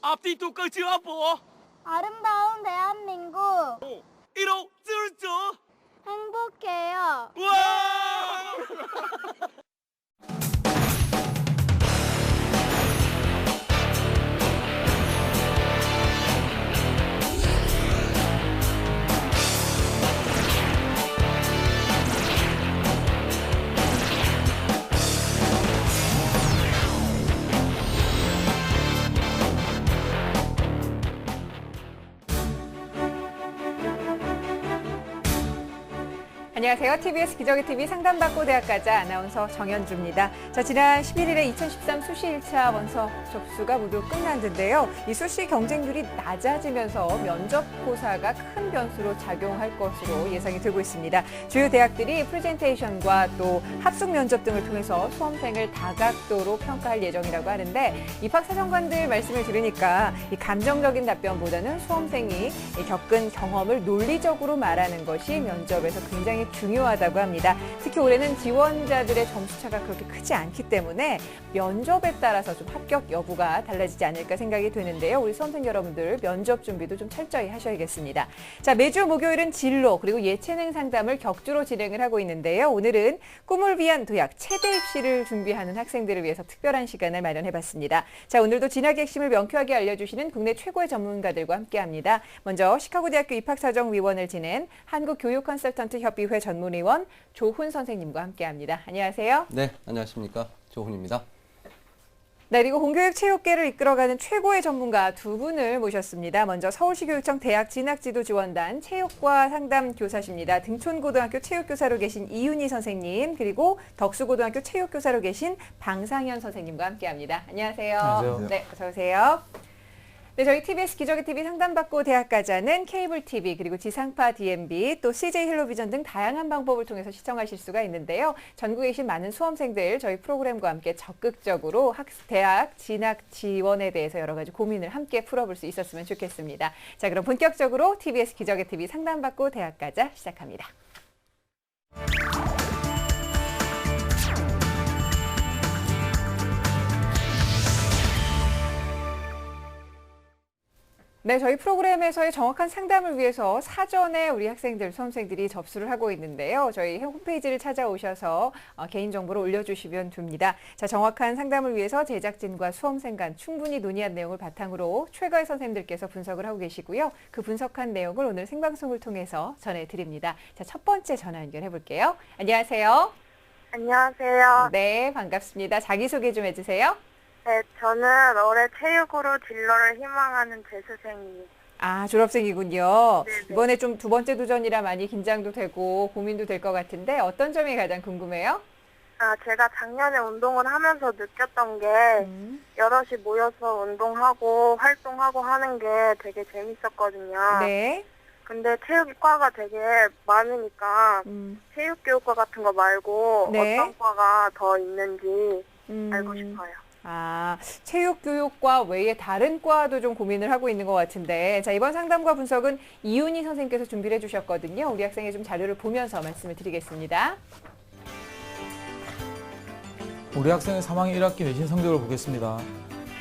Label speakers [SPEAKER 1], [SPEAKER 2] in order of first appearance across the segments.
[SPEAKER 1] 앞뒤 똑같이 아파.
[SPEAKER 2] 아름다운 대한민국
[SPEAKER 1] 1577.
[SPEAKER 2] 행복해요.
[SPEAKER 1] 와!
[SPEAKER 3] 안녕하세요. TBS 기적의 TV 상담받고 대학가자 아나운서 정현주입니다. 자, 지난 11일에 2013 수시 1차 원서 접수가 모두 끝났는데요. 이 수시 경쟁률이 낮아지면서 면접고사가 큰 변수로 작용할 것으로 예상이 되고 있습니다. 주요 대학들이 프레젠테이션과 또 합숙 면접 등을 통해서 수험생을 다각도로 평가할 예정이라고 하는데 입학사정관들 말씀을 들으니까 이 감정적인 답변보다는 수험생이 겪은 경험을 논리적으로 말하는 것이 면접에서 굉장히 중요하다고 합니다. 특히 올해는 지원자들의 점수차가 그렇게 크지 않기 때문에 면접에 따라서 좀 합격 여부가 달라지지 않을까 생각이 되는데요. 우리 수험생 여러분들 면접 준비도 좀 철저히 하셔야겠습니다. 자, 매주 목요일은 진로 그리고 예체능 상담을 격주로 진행을 하고 있는데요. 오늘은 꿈을 위한 도약 체대 입시를 준비하는 학생들을 위해서 특별한 시간을 마련해봤습니다. 자, 오늘도 진학의 핵심을 명쾌하게 알려주시는 국내 최고의 전문가들과 함께합니다. 먼저 시카고대학교 입학사정위원을 지낸 한국교육컨설턴트협의회 전문위원 조훈 선생님과 함께합니다. 안녕하세요.
[SPEAKER 4] 네, 안녕하십니까. 조훈입니다.
[SPEAKER 3] 네, 그리고 공교육 체육계를 이끌어가는 최고의 전문가 두 분을 모셨습니다. 먼저 서울시 교육청 대학 진학지도지원단 체육과 상담 교사십니다. 등촌고등학교 체육교사로 계신 이윤희 선생님, 그리고 덕수고등학교 체육교사로 계신 방상현 선생님과 함께합니다. 안녕하세요.
[SPEAKER 4] 안녕하세요.
[SPEAKER 3] 네, 어서 오세요. 네, 저희 TBS 기적의 TV 상담받고 대학가자는 케이블 TV 그리고 지상파 DMB 또 CJ 헬로비전 등 다양한 방법을 통해서 시청하실 수가 있는데요. 전국에 계신 많은 수험생들 저희 프로그램과 함께 적극적으로 대학 진학 지원에 대해서 여러 가지 고민을 함께 풀어볼 수 있었으면 좋겠습니다. 자, 그럼 본격적으로 TBS 기적의 TV 상담받고 대학가자 시작합니다. 네, 저희 프로그램에서의 정확한 상담을 위해서 사전에 우리 학생들, 수험생들이 접수를 하고 있는데요. 저희 홈페이지를 찾아오셔서 개인정보를 올려주시면 됩니다. 자, 정확한 상담을 위해서 제작진과 수험생 간 충분히 논의한 내용을 바탕으로 최고의 선생님들께서 분석을 하고 계시고요. 그 분석한 내용을 오늘 생방송을 통해서 전해드립니다. 자, 첫 번째 전화 연결해 볼게요. 안녕하세요.
[SPEAKER 2] 안녕하세요.
[SPEAKER 3] 네, 반갑습니다. 자기소개 좀 해주세요.
[SPEAKER 2] 네, 저는 올해 체육으로 진로를 희망하는 재수생이에요.
[SPEAKER 3] 아, 졸업생이군요.
[SPEAKER 2] 네네.
[SPEAKER 3] 이번에 좀 두 번째 도전이라 많이 긴장도 되고 고민도 될 것 같은데 어떤 점이 가장 궁금해요?
[SPEAKER 2] 제가 작년에 운동을 하면서 느꼈던 게 여럿이 모여서 운동하고 활동하고 하는 게 되게 재밌었거든요.
[SPEAKER 3] 네.
[SPEAKER 2] 근데 체육과가 되게 많으니까 체육교육과 같은 거 말고
[SPEAKER 3] 네.
[SPEAKER 2] 어떤 과가 더 있는지 알고 싶어요.
[SPEAKER 3] 아, 체육교육과 외에 다른 과도 좀 고민을 하고 있는 것 같은데 자, 이번 상담과 분석은 이윤희 선생님께서 준비를 해주셨거든요. 우리 학생의 좀 자료를 보면서 말씀을 드리겠습니다.
[SPEAKER 5] 우리 학생의 3학년 1학기 내신 성적을 보겠습니다.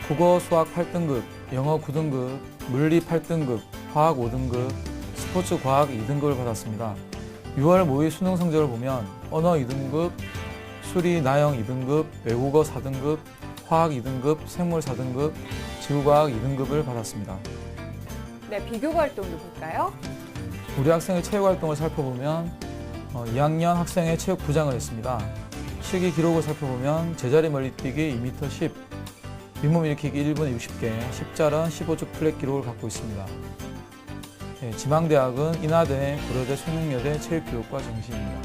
[SPEAKER 5] 국어, 수학 8등급, 영어 9등급, 물리 8등급, 화학 5등급, 스포츠 과학 2등급을 받았습니다. 6월 모의 수능 성적을 보면 언어 2등급, 수리 나영 2등급, 외국어 4등급, 화학 2등급, 생물 4등급, 지구과학 2등급을 받았습니다.
[SPEAKER 3] 네, 비교 활동도 볼까요?
[SPEAKER 5] 우리 학생의 체육 활동을 살펴보면 2학년 학생의 체육 부장을 했습니다. 실기 기록을 살펴보면 제자리 멀리뛰기 2m 10, 윗몸 일으키기 1분에 60개, 십자런 15주 플랫 기록을 갖고 있습니다. 네, 지망대학은 인하대, 고려대, 송영여대 체육교육과 정시입니다.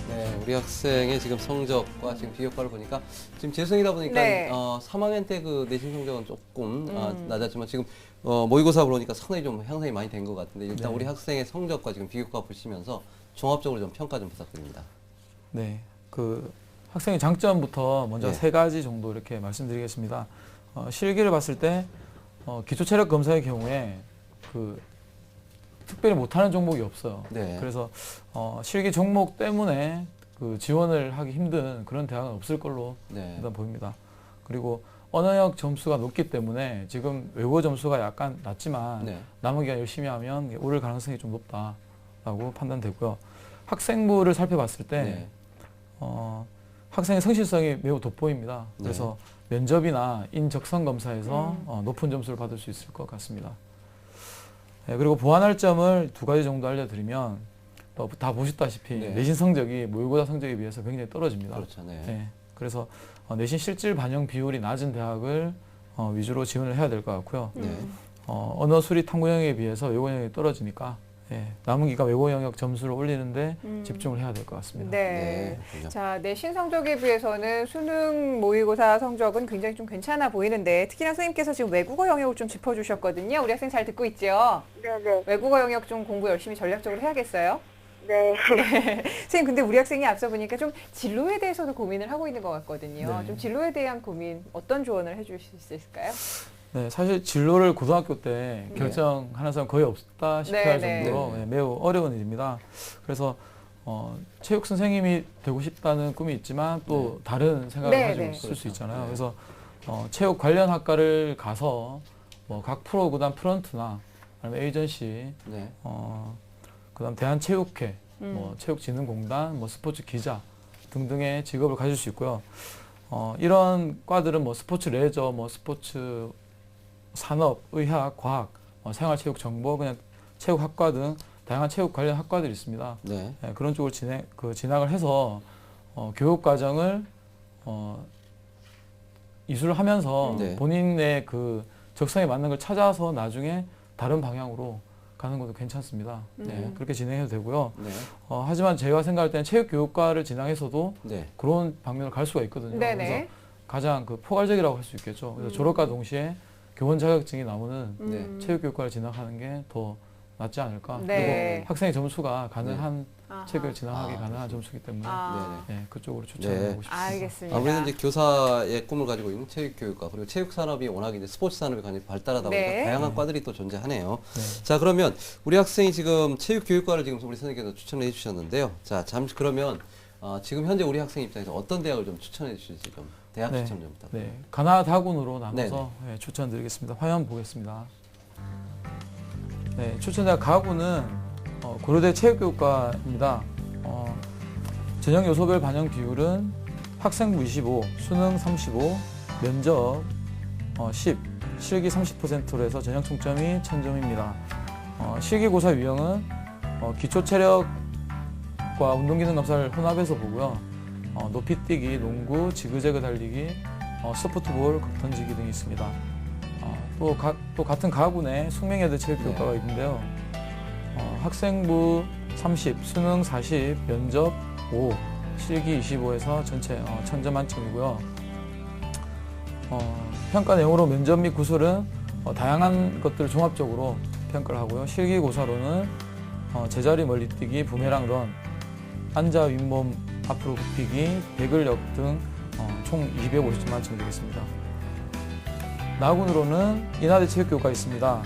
[SPEAKER 4] 네, 우리 학생의 지금 성적과 지금 비교과를 보니까 지금 재수생이다 보니까
[SPEAKER 3] 네.
[SPEAKER 4] 3학년 때 그 내신 성적은 조금 낮았지만 지금 모의고사 보니까 상당히 좀 향상이 많이 된 것 같은데 일단
[SPEAKER 5] 네.
[SPEAKER 4] 우리 학생의 성적과 지금 비교과 보시면서 종합적으로 좀 평가 좀 부탁드립니다.
[SPEAKER 5] 네, 그 학생의 장점부터 먼저
[SPEAKER 4] 네.
[SPEAKER 5] 3가지 정도 이렇게 말씀드리겠습니다. 실기를 봤을 때 기초 체력 검사의 경우에 그 특별히 못하는 종목이 없어요.
[SPEAKER 4] 네.
[SPEAKER 5] 그래서 실기 종목 때문에 그 지원을 하기 힘든 그런 대학은 없을 걸로
[SPEAKER 4] 네.
[SPEAKER 5] 일단 보입니다. 그리고 언어역 점수가 높기 때문에 지금 외국어 점수가 약간 낮지만
[SPEAKER 4] 네.
[SPEAKER 5] 남은 기간 열심히 하면 오를 가능성이 좀 높다라고 판단되고요. 학생부를 살펴봤을 때
[SPEAKER 4] 네.
[SPEAKER 5] 학생의 성실성이 매우 돋보입니다.
[SPEAKER 4] 네.
[SPEAKER 5] 그래서 면접이나 인적성 검사에서 높은 점수를 받을 수 있을 것 같습니다. 네, 그리고 보완할 점을 2가지 정도 알려드리면 다 보셨다시피
[SPEAKER 4] 네.
[SPEAKER 5] 내신 성적이 모의고사 성적에 비해서 굉장히 떨어집니다.
[SPEAKER 4] 그렇죠. 네.
[SPEAKER 5] 네, 그래서 내신 실질 반영 비율이 낮은 대학을 위주로 지원을 해야 될 것 같고요.
[SPEAKER 4] 네.
[SPEAKER 5] 언어 수리 탐구 영역에 비해서 외국어 영역이 떨어지니까 남은 기간 외국어 영역 점수를 올리는데 집중을 해야 될 것 같습니다.
[SPEAKER 3] 네.
[SPEAKER 4] 그렇군요.
[SPEAKER 3] 자, 내신 성적에 비해서는 수능 모의고사 성적은 굉장히 좀 괜찮아 보이는데 특히나 선생님께서 지금 외국어 영역을 좀 짚어주셨거든요. 우리 학생 잘 듣고 있죠?
[SPEAKER 2] 네네.
[SPEAKER 3] 외국어 영역 좀 공부 열심히 전략적으로 해야겠어요?
[SPEAKER 2] 네.
[SPEAKER 3] 선생님, 근데 우리 학생이 앞서 보니까 좀 진로에 대해서도 고민을 하고 있는 것 같거든요.
[SPEAKER 5] 네.
[SPEAKER 3] 좀 진로에 대한 고민 어떤 조언을 해주실 수 있을까요?
[SPEAKER 5] 네, 사실 진로를 고등학교 때 결정하는 사람 거의 없다시피
[SPEAKER 3] 네,
[SPEAKER 5] 할
[SPEAKER 3] 네.
[SPEAKER 5] 정도로 매우 어려운 일입니다. 그래서 체육 선생님이 되고 싶다는 꿈이 있지만 또 다른 생각을
[SPEAKER 3] 네,
[SPEAKER 5] 가지고
[SPEAKER 3] 네.
[SPEAKER 5] 있을 수
[SPEAKER 4] 그렇죠.
[SPEAKER 5] 있잖아요.
[SPEAKER 4] 네.
[SPEAKER 5] 그래서 체육 관련 학과를 가서 각 프로구단 프런트나 아니면 에이전시,
[SPEAKER 4] 네.
[SPEAKER 5] 그다음 대한체육회, 체육진흥공단, 스포츠 기자 등등의 직업을 가질 수 있고요. 이런 과들은 스포츠 레저, 스포츠 산업, 의학, 과학, 생활체육 정보, 그냥 체육학과 등 다양한 체육 관련 학과들이 있습니다.
[SPEAKER 4] 네.
[SPEAKER 5] 그런 쪽으로 진학을 해서 교육 과정을 이수를 하면서
[SPEAKER 4] 네.
[SPEAKER 5] 본인의 그 적성에 맞는 걸 찾아서 나중에 다른 방향으로 가는 것도 괜찮습니다. 네, 그렇게 진행해도 되고요.
[SPEAKER 4] 네.
[SPEAKER 5] 하지만 제가 생각할 때는 체육교육과를 진학해서도
[SPEAKER 4] 네.
[SPEAKER 5] 그런 방면으로 갈 수가 있거든요.
[SPEAKER 3] 네네.
[SPEAKER 5] 그래서 가장 포괄적이라고 할 수 있겠죠. 그래서 졸업과 동시에 교원 자격증이 나오는
[SPEAKER 4] 네.
[SPEAKER 5] 체육교육과를 진학하는 게 더 낫지 않을까.
[SPEAKER 3] 네.
[SPEAKER 5] 그리고 학생의 점수가 가능한
[SPEAKER 3] 아하.
[SPEAKER 5] 체육을 진학하기
[SPEAKER 4] 아,
[SPEAKER 5] 가능한 점수이기 때문에
[SPEAKER 3] 아,
[SPEAKER 5] 네, 그쪽으로 추천하고
[SPEAKER 4] 네.
[SPEAKER 5] 싶습니다.
[SPEAKER 3] 알겠습니다.
[SPEAKER 4] 아무래도 이제 교사의 꿈을 가지고 있는 체육교육과 그리고 체육 산업이 워낙 이제 스포츠 산업이 굉장히 발달하다 보니까
[SPEAKER 3] 네.
[SPEAKER 4] 다양한 과들이 또 존재하네요.
[SPEAKER 5] 네.
[SPEAKER 4] 자, 그러면 우리 학생이 지금 체육교육과를 지금 우리 선생님께서 추천해 주셨는데요. 자, 잠시 그러면 지금 현재 우리 학생 입장에서 어떤 대학을 좀 추천해 주실지 좀 대학
[SPEAKER 5] 네.
[SPEAKER 4] 추천 좀 부탁드립니다.
[SPEAKER 5] 네, 가나다군으로 나눠서 추천드리겠습니다. 화면 보겠습니다. 네, 추천대학 가군은 고려대 체육교육과입니다. 전형 요소별 반영 비율은 학생부 25, 수능 35, 면접 10, 실기 30%로 해서 전형 총점이 1000점입니다. 실기고사 유형은 기초체력과 운동기능검사를 혼합해서 보고요. 높이뛰기, 농구, 지그재그 달리기, 소프트볼, 던지기 등이 있습니다. 또 같은 가군에 숙명여대 체육교육과가 있는데요. 학생부 30, 수능 40, 면접 5, 실기 25에서 전체 1000점 만점이고요. 평가 내용으로 면접 및 구술은 다양한 것들을 종합적으로 평가를 하고요. 실기고사로는 제자리 멀리뛰기, 부메랑 런, 앉아 윗몸 앞으로 굽히기, 배근력 등 총 250점 만점이 되겠습니다. 나군으로는 인하대 체육교육과 있습니다.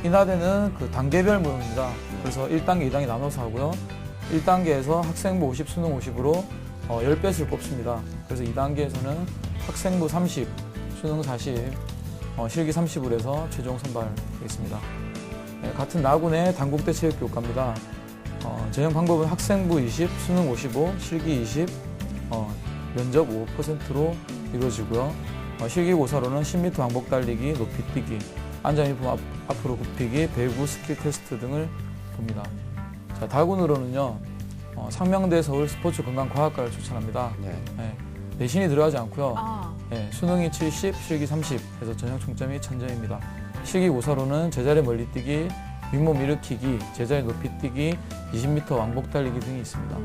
[SPEAKER 5] 인하대는 그 단계별 모형입니다. 그래서 1단계, 2단계 나눠서 하고요. 1단계에서 학생부 50, 수능 50으로 10배수를 뽑습니다. 그래서 2단계에서는 학생부 30, 수능 40, 실기 30으로 해서 최종 선발되겠습니다. 네, 같은 나군의 단국대 체육교육과입니다. 전형 방법은 학생부 20, 수능 55, 실기 20, 면접 5%로 이루어지고요. 실기고사로는 10m 왕복 달리기, 높이뛰기, 앉아있고 앞으로 굽히기, 배구, 스킬 테스트 등을 봅니다. 자, 다군으로는요, 상명대 서울 스포츠 건강과학과를 추천합니다.
[SPEAKER 4] 네.
[SPEAKER 5] 내신이 들어가지 않고요.
[SPEAKER 3] 네.
[SPEAKER 5] 수능이 70, 실기 30, 해서 전형 총점이 1000점입니다. 실기고사로는 제자리 멀리뛰기, 윗몸 일으키기, 제자리 높이뛰기, 20m 왕복 달리기 등이 있습니다.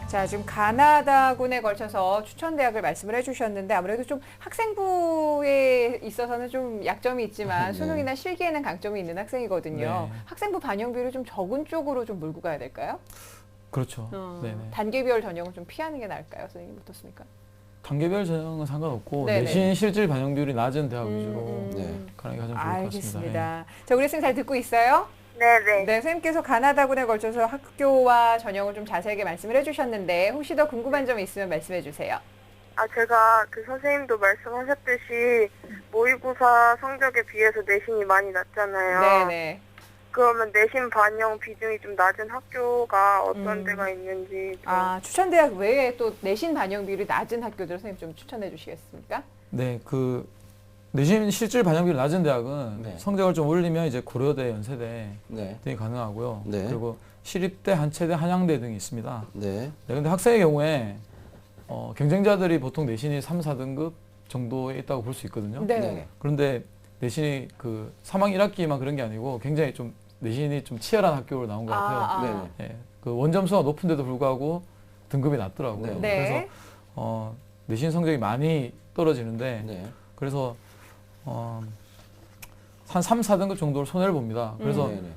[SPEAKER 3] 자, 지금 가나다군에 걸쳐서 추천 대학을 말씀을 해주셨는데 아무래도 좀 학생부에 있어서는 좀 약점이 있지만
[SPEAKER 4] 네.
[SPEAKER 3] 수능이나 실기에는 강점이 있는 학생이거든요.
[SPEAKER 5] 네.
[SPEAKER 3] 학생부 반영비를 좀 적은 쪽으로 좀 몰고 가야 될까요?
[SPEAKER 5] 그렇죠. 네네.
[SPEAKER 3] 단계별 전형은 좀 피하는 게 나을까요? 선생님 어떻습니까?
[SPEAKER 5] 단계별 전형은 상관없고
[SPEAKER 3] 네네.
[SPEAKER 5] 내신 실질 반영 비율이 낮은 대학 위주로
[SPEAKER 4] 네.
[SPEAKER 5] 가는 게 가장 좋을 것 같습니다.
[SPEAKER 3] 알겠습니다. 자, 우리 학생 잘 듣고 있어요?
[SPEAKER 2] 네네.
[SPEAKER 3] 네, 선생님께서 가나다군에 걸쳐서 학교와 전형을 좀 자세하게 말씀을 해주셨는데 혹시 더 궁금한 점이 있으면 말씀해 주세요.
[SPEAKER 2] 제가 그 선생님도 말씀하셨듯이 모의고사 성적에 비해서 내신이 많이 낮잖아요.
[SPEAKER 3] 네네.
[SPEAKER 2] 그러면 내신 반영 비중이 좀 낮은 학교가 어떤 데가 있는지 좀.
[SPEAKER 3] 추천 대학 외에 또 내신 반영 비율이 낮은 학교들 선생님 좀 추천해 주시겠습니까?
[SPEAKER 5] 네, 그 내신 실질 반영 비율 낮은 대학은
[SPEAKER 4] 네.
[SPEAKER 5] 성적을 좀 올리면 이제 고려대, 연세대
[SPEAKER 4] 네.
[SPEAKER 5] 등이 가능하고요.
[SPEAKER 4] 네.
[SPEAKER 5] 그리고 시립대, 한체대, 한양대 등이 있습니다.
[SPEAKER 4] 네.
[SPEAKER 5] 네, 근데 학생의 경우에 경쟁자들이 보통 내신이 3, 4등급 정도에 있다고 볼 수 있거든요.
[SPEAKER 3] 네.
[SPEAKER 4] 네.
[SPEAKER 5] 그런데 내신이 그 3학 1학기만 그런 게 아니고 굉장히 좀 내신이 좀 치열한 학교로 나온 것 같아요.
[SPEAKER 4] 네.
[SPEAKER 5] 예, 그 원점수가 높은데도 불구하고 등급이 낮더라고요.
[SPEAKER 3] 네.
[SPEAKER 5] 그래서 내신 성적이 많이 떨어지는데
[SPEAKER 4] 네.
[SPEAKER 5] 그래서 한 3, 4등급 정도를 손해를 봅니다. 그래서
[SPEAKER 4] 네. 네.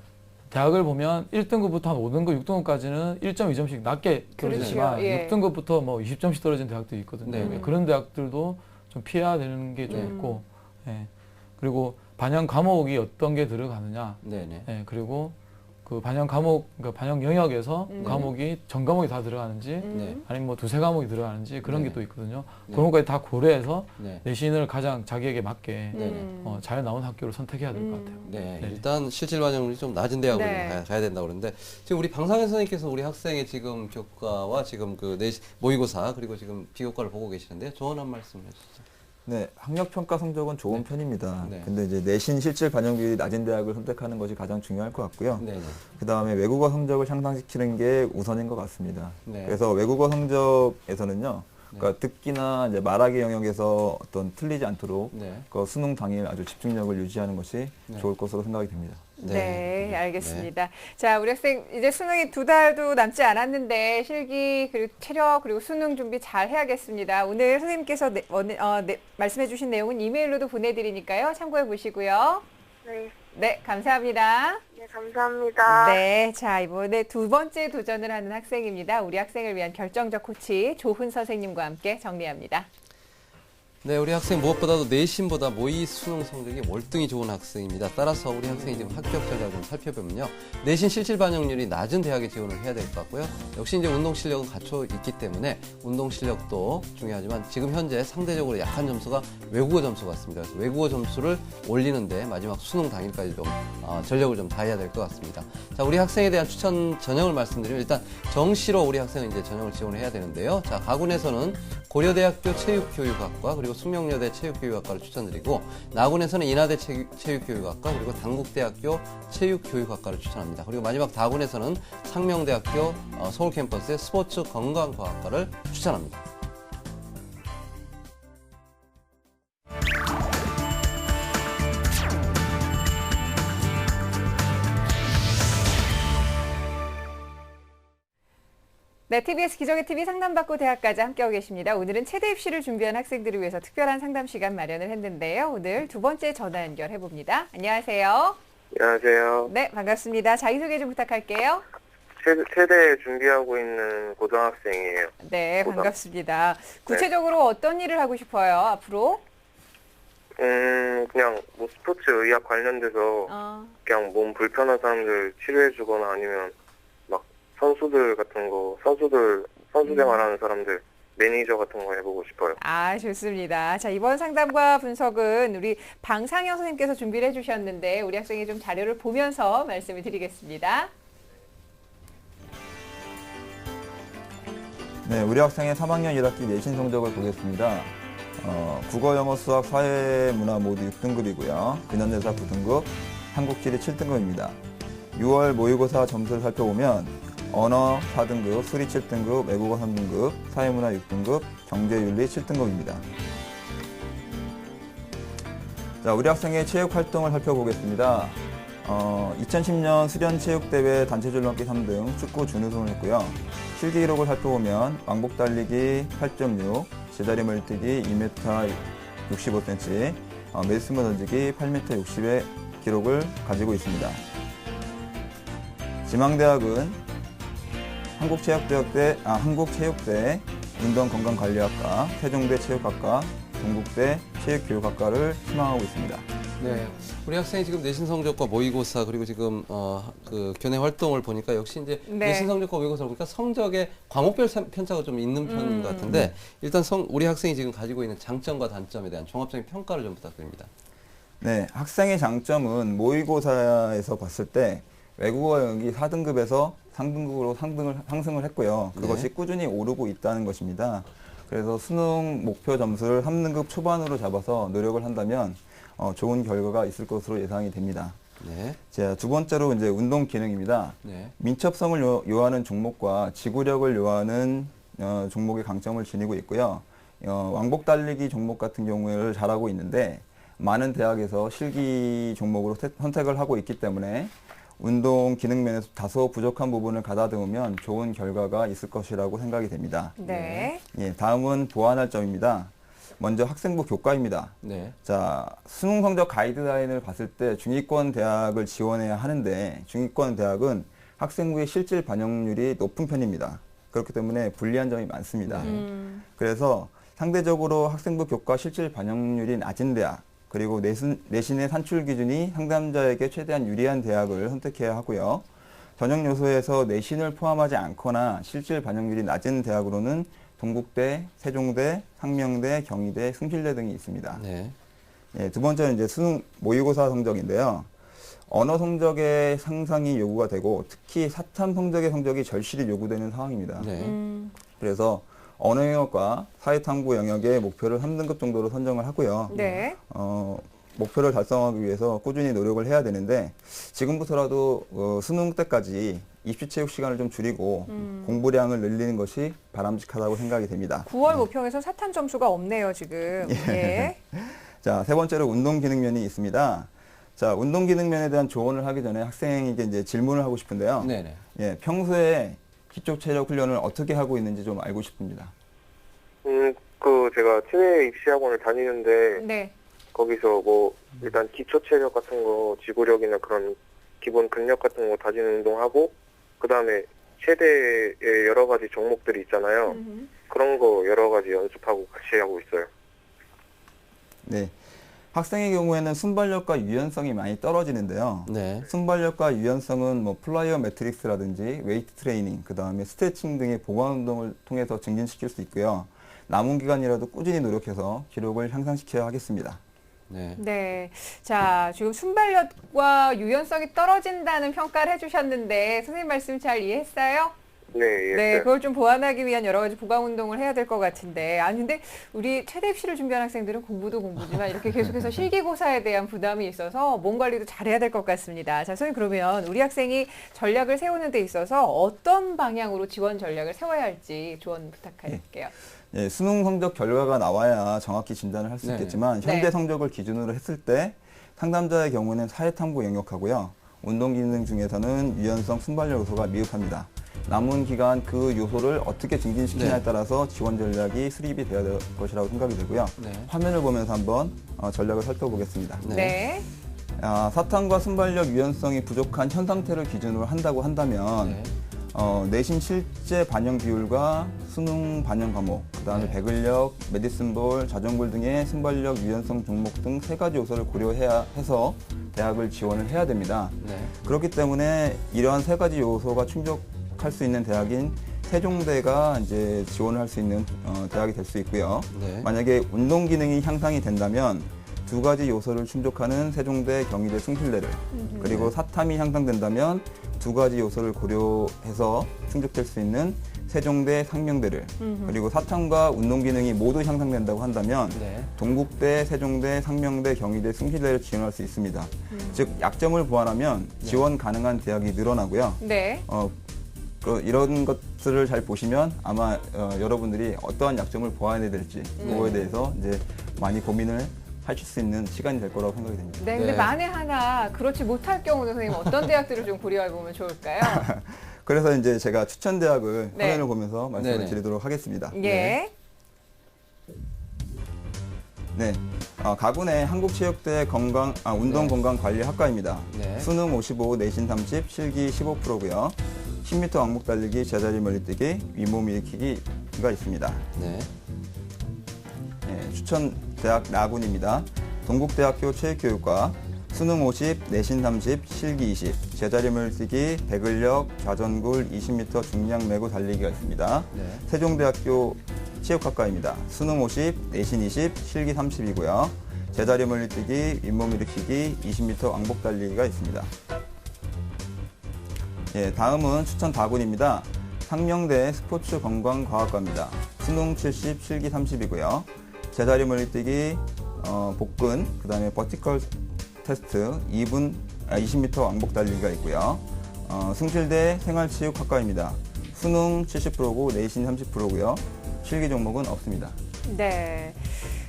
[SPEAKER 5] 대학을 보면 1등급부터 한 5등급, 6등급까지는 1.2점씩 낮게 떨어지지만
[SPEAKER 3] 그렇죠. 예.
[SPEAKER 5] 6등급부터 뭐 20점씩 떨어진 대학도 있거든요.
[SPEAKER 4] 네.
[SPEAKER 5] 그런 대학들도 좀 피해야 되는 게 좀 있고, 예. 그리고 반영 과목이 어떤 게 들어가느냐,
[SPEAKER 4] 네. 네.
[SPEAKER 5] 예. 그리고 그 반영 과목, 그러니까 반영 영역에서 과목이 전 과목이 다 들어가는지,
[SPEAKER 4] 네.
[SPEAKER 5] 아니면 뭐 두세 과목이 들어가는지 그런
[SPEAKER 4] 네.
[SPEAKER 5] 게 또 있거든요.
[SPEAKER 4] 네.
[SPEAKER 5] 그런 것까지 다 고려해서
[SPEAKER 4] 네.
[SPEAKER 5] 내신을 가장 자기에게 맞게
[SPEAKER 4] 네.
[SPEAKER 5] 잘 나온 학교를 선택해야 될 것 같아요.
[SPEAKER 4] 네,
[SPEAKER 5] 네.
[SPEAKER 4] 일단 실질 반영률이 좀 낮은 대학으로
[SPEAKER 3] 네.
[SPEAKER 4] 가야 된다고 그러는데 지금 우리 방상현 선생님께서 우리 학생의 지금 교과와 지금 그 모의고사 그리고 지금 비교과를 보고 계시는데 조언 한 말씀 해주시죠.
[SPEAKER 6] 네, 학력 평가 성적은 좋은
[SPEAKER 4] 네.
[SPEAKER 6] 편입니다.
[SPEAKER 4] 네.
[SPEAKER 6] 근데 이제 내신 실질 반영 비율이 낮은 대학을 선택하는 것이 가장 중요할 것 같고요.
[SPEAKER 4] 네, 네.
[SPEAKER 6] 그다음에 외국어 성적을 향상시키는 게 우선인 것 같습니다.
[SPEAKER 4] 네.
[SPEAKER 6] 그래서 외국어 성적에서는요. 그러니까 듣기나 이제 말하기 영역에서 어떤 틀리지 않도록
[SPEAKER 4] 네.
[SPEAKER 6] 그 수능 당일 아주 집중력을 유지하는 것이
[SPEAKER 4] 네.
[SPEAKER 6] 좋을 것으로 생각이 됩니다.
[SPEAKER 3] 네, 알겠습니다. 자, 우리 학생 이제 수능이 2달도 남지 않았는데 실기 그리고 체력 그리고 수능 준비 잘 해야겠습니다. 오늘 선생님께서 말씀해 주신 내용은 이메일로도 보내드리니까요. 참고해 보시고요.
[SPEAKER 2] 네.
[SPEAKER 3] 네, 감사합니다.
[SPEAKER 2] 네, 감사합니다.
[SPEAKER 3] 네, 자, 이번에 두 번째 도전을 하는 학생입니다. 우리 학생을 위한 결정적 코치 조훈 선생님과 함께 정리합니다.
[SPEAKER 4] 네, 우리 학생 무엇보다도 내신보다 모의 수능 성적이 월등히 좋은 학생입니다. 따라서 우리 학생이 지금 합격 전략을 좀 살펴보면요. 내신 실질 반영률이 낮은 대학에 지원을 해야 될 것 같고요. 역시 이제 운동 실력은 갖춰 있기 때문에 운동 실력도 중요하지만 지금 현재 상대적으로 약한 점수가 외국어 점수 같습니다. 그래서 외국어 점수를 올리는데 마지막 수능 당일까지 좀 전력을 좀 다해야 될 것 같습니다. 자, 우리 학생에 대한 추천 전형을 말씀드리면 일단 정시로 우리 학생은 이제 전형을 지원을 해야 되는데요. 자, 가군에서는 고려대학교 체육교육학과 그리고 숙명여대 체육교육학과를 추천드리고 나군에서는 인하대 체육교육학과 그리고 당국대학교 체육교육학과를 추천합니다. 그리고 마지막 다군에서는 상명대학교 서울캠퍼스의 스포츠 건강과학과를 추천합니다.
[SPEAKER 3] 네, TBS 기적의 TV 상담받고 대학까지 함께하고 계십니다. 오늘은 체대 입시를 준비한 학생들을 위해서 특별한 상담 시간 마련을 했는데요. 오늘 두 번째 전화 연결해봅니다. 안녕하세요.
[SPEAKER 7] 안녕하세요.
[SPEAKER 3] 네, 반갑습니다. 자기소개 좀 부탁할게요.
[SPEAKER 7] 체대 준비하고 있는 고등학생이에요.
[SPEAKER 3] 네, 반갑습니다. 구체적으로 어떤 일을 하고 싶어요, 앞으로?
[SPEAKER 7] 그냥 뭐 스포츠 의학 관련돼서 그냥 몸 불편한 사람들 치료해주거나 아니면 막 선수들 같은 거, 선수 생활하는 사람들, 매니저 같은 거 해보고 싶어요.
[SPEAKER 3] 아, 좋습니다. 자, 이번 상담과 분석은 우리 방상현 선생님께서 준비를 해주셨는데 우리 학생이 좀 자료를 보면서 말씀을 드리겠습니다.
[SPEAKER 6] 네, 우리 학생의 3학년 1학기 내신 성적을 보겠습니다. 국어, 영어, 수학, 사회, 문화 모두 6등급이고요. 근현대사 9등급, 한국 지리 7등급입니다. 6월 모의고사 점수를 살펴보면 언어 4등급, 수리 7등급, 외국어 3등급, 사회문화 6등급, 경제윤리 7등급입니다. 자, 우리 학생의 체육 활동을 살펴보겠습니다. 2010년 수련체육대회 단체 줄넘기 3등, 축구 준우승을 했고요. 실기 기록을 살펴보면 왕복 달리기 8.6, 제자리 멀뛰기 2m 65cm, 메디슨볼 던지기 8m 60의 기록을 가지고 있습니다. 지망대학은 한국체육대 운동건강관리학과, 세종대 체육학과, 동국대 체육교육학과를 희망하고 있습니다.
[SPEAKER 4] 네, 우리 학생이 지금 내신 성적과 모의고사 그리고 지금 그 교내 활동을 보니까 역시 이제
[SPEAKER 3] 네.
[SPEAKER 4] 내신 성적과 모의고사를 보니까 성적에 과목별 편차가 좀 있는 편인 것 같은데 일단 우리 학생이 지금 가지고 있는 장점과 단점에 대한 종합적인 평가를 좀 부탁드립니다.
[SPEAKER 6] 네, 학생의 장점은 모의고사에서 봤을 때 외국어 영역이 4등급에서 상등급으로 상승을 했고요. 그것이
[SPEAKER 4] 네.
[SPEAKER 6] 꾸준히 오르고 있다는 것입니다. 그래서 수능 목표 점수를 3등급 초반으로 잡아서 노력을 한다면 좋은 결과가 있을 것으로 예상이 됩니다.
[SPEAKER 4] 네.
[SPEAKER 6] 자, 두 번째로 이제 운동 기능입니다.
[SPEAKER 4] 네.
[SPEAKER 6] 민첩성을 요하는 종목과 지구력을 요하는 종목의 강점을 지니고 있고요. 왕복 달리기 종목 같은 경우를 잘하고 있는데 많은 대학에서 실기 종목으로 선택을 하고 있기 때문에 운동 기능 면에서 다소 부족한 부분을 가다듬으면 좋은 결과가 있을 것이라고 생각이 됩니다.
[SPEAKER 3] 네.
[SPEAKER 6] 예, 다음은 보완할 점입니다. 먼저 학생부 교과입니다.
[SPEAKER 4] 네.
[SPEAKER 6] 자, 수능 성적 가이드라인을 봤을 때 중위권 대학을 지원해야 하는데 중위권 대학은 학생부의 실질 반영률이 높은 편입니다. 그렇기 때문에 불리한 점이 많습니다. 그래서 상대적으로 학생부 교과 실질 반영률이 낮은 대학, 그리고 내신의 산출 기준이 상담자에게 최대한 유리한 대학을 선택해야 하고요. 전형 요소에서 내신을 포함하지 않거나 실질 반영률이 낮은 대학으로는 동국대, 세종대, 상명대, 경희대, 숭실대 등이 있습니다.
[SPEAKER 4] 네.
[SPEAKER 6] 예, 두 번째는 이제 수능 모의고사 성적인데요. 언어 성적의 상상이 요구가 되고 특히 사탐 성적이 절실히 요구되는 상황입니다.
[SPEAKER 4] 네.
[SPEAKER 6] 그래서 언어 영역과 사회탐구 영역의 목표를 3등급 정도로 선정을 하고요.
[SPEAKER 3] 네.
[SPEAKER 6] 목표를 달성하기 위해서 꾸준히 노력을 해야 되는데 지금부터라도 수능 때까지 입시 체육 시간을 좀 줄이고 공부량을 늘리는 것이 바람직하다고 생각이 됩니다.
[SPEAKER 3] 9월 모평에서 사탐 점수가 없네요, 지금. 예.
[SPEAKER 6] 자, 세 번째로 운동 기능면이 있습니다. 자, 운동 기능면에 대한 조언을 하기 전에 학생에게 이제 질문을 하고 싶은데요.
[SPEAKER 4] 네네.
[SPEAKER 6] 예, 평소에 기초 체력 훈련을 어떻게 하고 있는지 좀 알고 싶습니다.
[SPEAKER 7] 제가 체대 입시학원을 다니는데
[SPEAKER 3] 네.
[SPEAKER 7] 거기서 뭐 일단 기초 체력 같은 거, 지구력이나 그런 기본 근력 같은 거 다지는 운동하고 그다음에 체대에 여러 가지 종목들이 있잖아요. 그런 거 여러 가지 연습하고 같이 하고 있어요.
[SPEAKER 6] 네. 학생의 경우에는 순발력과 유연성이 많이 떨어지는데요.
[SPEAKER 4] 네.
[SPEAKER 6] 순발력과 유연성은 뭐 플라이어 매트릭스라든지 웨이트 트레이닝, 그 다음에 스트레칭 등의 보강 운동을 통해서 증진시킬 수 있고요. 남은 기간이라도 꾸준히 노력해서 기록을 향상시켜야 하겠습니다.
[SPEAKER 4] 네.
[SPEAKER 3] 네. 자, 지금 순발력과 유연성이 떨어진다는 평가를 해주셨는데 선생님 말씀 잘 이해했어요?
[SPEAKER 7] 네, 예.
[SPEAKER 3] 네, 그걸 좀 보완하기 위한 여러 가지 보강 운동을 해야 될 것 같은데, 아니 근데 우리 최대 입시를 준비한 학생들은 공부도 공부지만 이렇게 계속해서 실기고사에 대한 부담이 있어서 몸 관리도 잘해야 될 것 같습니다. 자, 선생님 그러면 우리 학생이 전략을 세우는 데 있어서 어떤 방향으로 지원 전략을 세워야 할지 조언 부탁할게요.
[SPEAKER 6] 예, 수능 성적 결과가 나와야 정확히 진단을 할 수
[SPEAKER 4] 네.
[SPEAKER 6] 있겠지만
[SPEAKER 3] 네.
[SPEAKER 6] 현재 성적을 기준으로 했을 때 상담자의 경우는 사회탐구 영역하고요. 운동 기능 중에서는 유연성, 순발력 요소가 미흡합니다. 남은 기간 그 요소를 어떻게 증진시키냐에
[SPEAKER 4] 네.
[SPEAKER 6] 따라서 지원 전략이 수립이 되어야 될 것이라고 생각이 되고요.
[SPEAKER 4] 네.
[SPEAKER 6] 화면을 보면서 한번 전략을 살펴보겠습니다.
[SPEAKER 4] 네.
[SPEAKER 3] 네.
[SPEAKER 6] 사탐과 순발력, 유연성이 부족한 현 상태를 기준으로 한다고 한다면
[SPEAKER 4] 네.
[SPEAKER 6] 내신 실제 반영 비율과 수능 반영 과목, 그다음에
[SPEAKER 4] 네.
[SPEAKER 6] 배근력, 메디슨볼, 자전골 등의 순발력, 유연성 종목 등 세 가지 요소를 고려해야 해서 대학을 지원을 해야 됩니다.
[SPEAKER 4] 네.
[SPEAKER 6] 그렇기 때문에 이러한 세 가지 요소가 충족할 수 있는 대학인 세종대가 이제 지원을 할 수 있는 대학이 될 수 있고요.
[SPEAKER 4] 네.
[SPEAKER 6] 만약에 운동 기능이 향상이 된다면 두 가지 요소를 충족하는 세종대, 경희대, 숭실대를 그리고 사탐이 향상된다면 두 가지 요소를 고려해서 충족될 수 있는 세종대, 상명대를 그리고 사탐과 운동 기능이 모두 향상된다고 한다면
[SPEAKER 4] 네.
[SPEAKER 6] 동국대, 세종대, 상명대, 경희대, 숭실대를 지원할 수 있습니다. 즉 약점을 보완하면 지원 가능한 대학이 늘어나고요.
[SPEAKER 3] 네.
[SPEAKER 6] 이런 것들을 잘 보시면 아마 여러분들이 어떠한 약점을 보완해야 될지 그거에 대해서 이제 많이 고민을 하실 수 있는 시간이 될 거라고 생각이 됩니다.
[SPEAKER 3] 네, 근데
[SPEAKER 4] 네.
[SPEAKER 3] 만에 하나 그렇지 못할 경우는 선생님 어떤 대학들을 좀 고려해 보면 좋을까요?
[SPEAKER 6] 그래서 이제 제가 추천 대학을
[SPEAKER 3] 네.
[SPEAKER 6] 화면을 보면서 말씀을
[SPEAKER 4] 네네.
[SPEAKER 6] 드리도록 하겠습니다.
[SPEAKER 3] 예.
[SPEAKER 6] 네. 가군의 한국체육대 운동건강관리학과입니다.
[SPEAKER 4] 네.
[SPEAKER 6] 수능 55, 내신 30, 실기 15%고요. 10m 왕복 달리기, 제자리 멀리뛰기, 윗몸 일으키기가 있습니다.
[SPEAKER 4] 네.
[SPEAKER 6] 네, 추천 대학 나군입니다. 동국대학교 체육교육과 수능 50, 내신 30, 실기 20, 제자리 멀리뛰기, 배근력, 좌전굴, 20m 중량 메고 달리기가 있습니다.
[SPEAKER 4] 네.
[SPEAKER 6] 세종대학교 체육학과입니다. 수능 50, 내신 20, 실기 30이고요. 제자리 멀리뛰기, 윗몸 일으키기, 20m 왕복 달리기가 있습니다. 예, 다음은 추천 다군입니다. 상명대 스포츠건강과학과입니다. 수능 70, 실기 30이고요. 제자리 멀리뛰기, 복근, 그 다음에 버티컬 테스트 20m 왕복 달리기가 있고요. 숭실대 생활체육학과입니다. 수능 70%고 내신 30%고요. 실기 종목은 없습니다.
[SPEAKER 3] 네.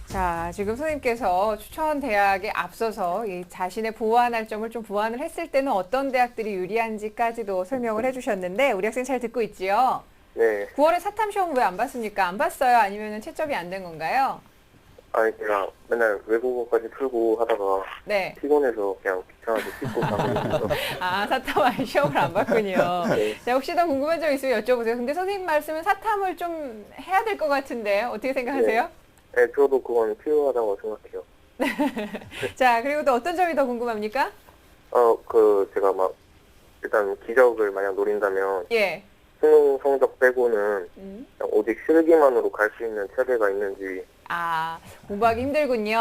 [SPEAKER 3] 자, 지금 선생님께서 추천 대학에 앞서서 이 자신의 보완할 점을 좀 보완을 했을 때는 어떤 대학들이 유리한지까지도 설명을 해주셨는데 우리 학생 잘 듣고 있지요?
[SPEAKER 7] 네.
[SPEAKER 3] 9월에 사탐 시험 왜 안 봤습니까? 안 봤어요? 아니면 채점이 안 된 건가요?
[SPEAKER 7] 아니, 제가 맨날 외국어까지 풀고 하다가
[SPEAKER 3] 네.
[SPEAKER 7] 피곤해서 그냥 귀찮아서 씻고 가고 있어서.
[SPEAKER 3] 아, 사탐 시험을 안 봤군요.
[SPEAKER 7] 네.
[SPEAKER 3] 자, 혹시 더 궁금한 점 있으면 여쭤보세요. 근데 선생님 말씀은 사탐을 좀 해야 될 것 같은데 어떻게 생각하세요?
[SPEAKER 7] 네, 저도 그건 필요하다고 생각해요.
[SPEAKER 3] 자, 그리고 또 어떤 점이 더 궁금합니까?
[SPEAKER 7] 제가 일단 기적을 만약 노린다면,
[SPEAKER 3] 예.
[SPEAKER 7] 수능 성적 빼고는
[SPEAKER 3] 음.
[SPEAKER 7] 그냥 오직 실기만으로 갈 수 있는 체대가 있는지.
[SPEAKER 3] 아, 공부하기 힘들군요.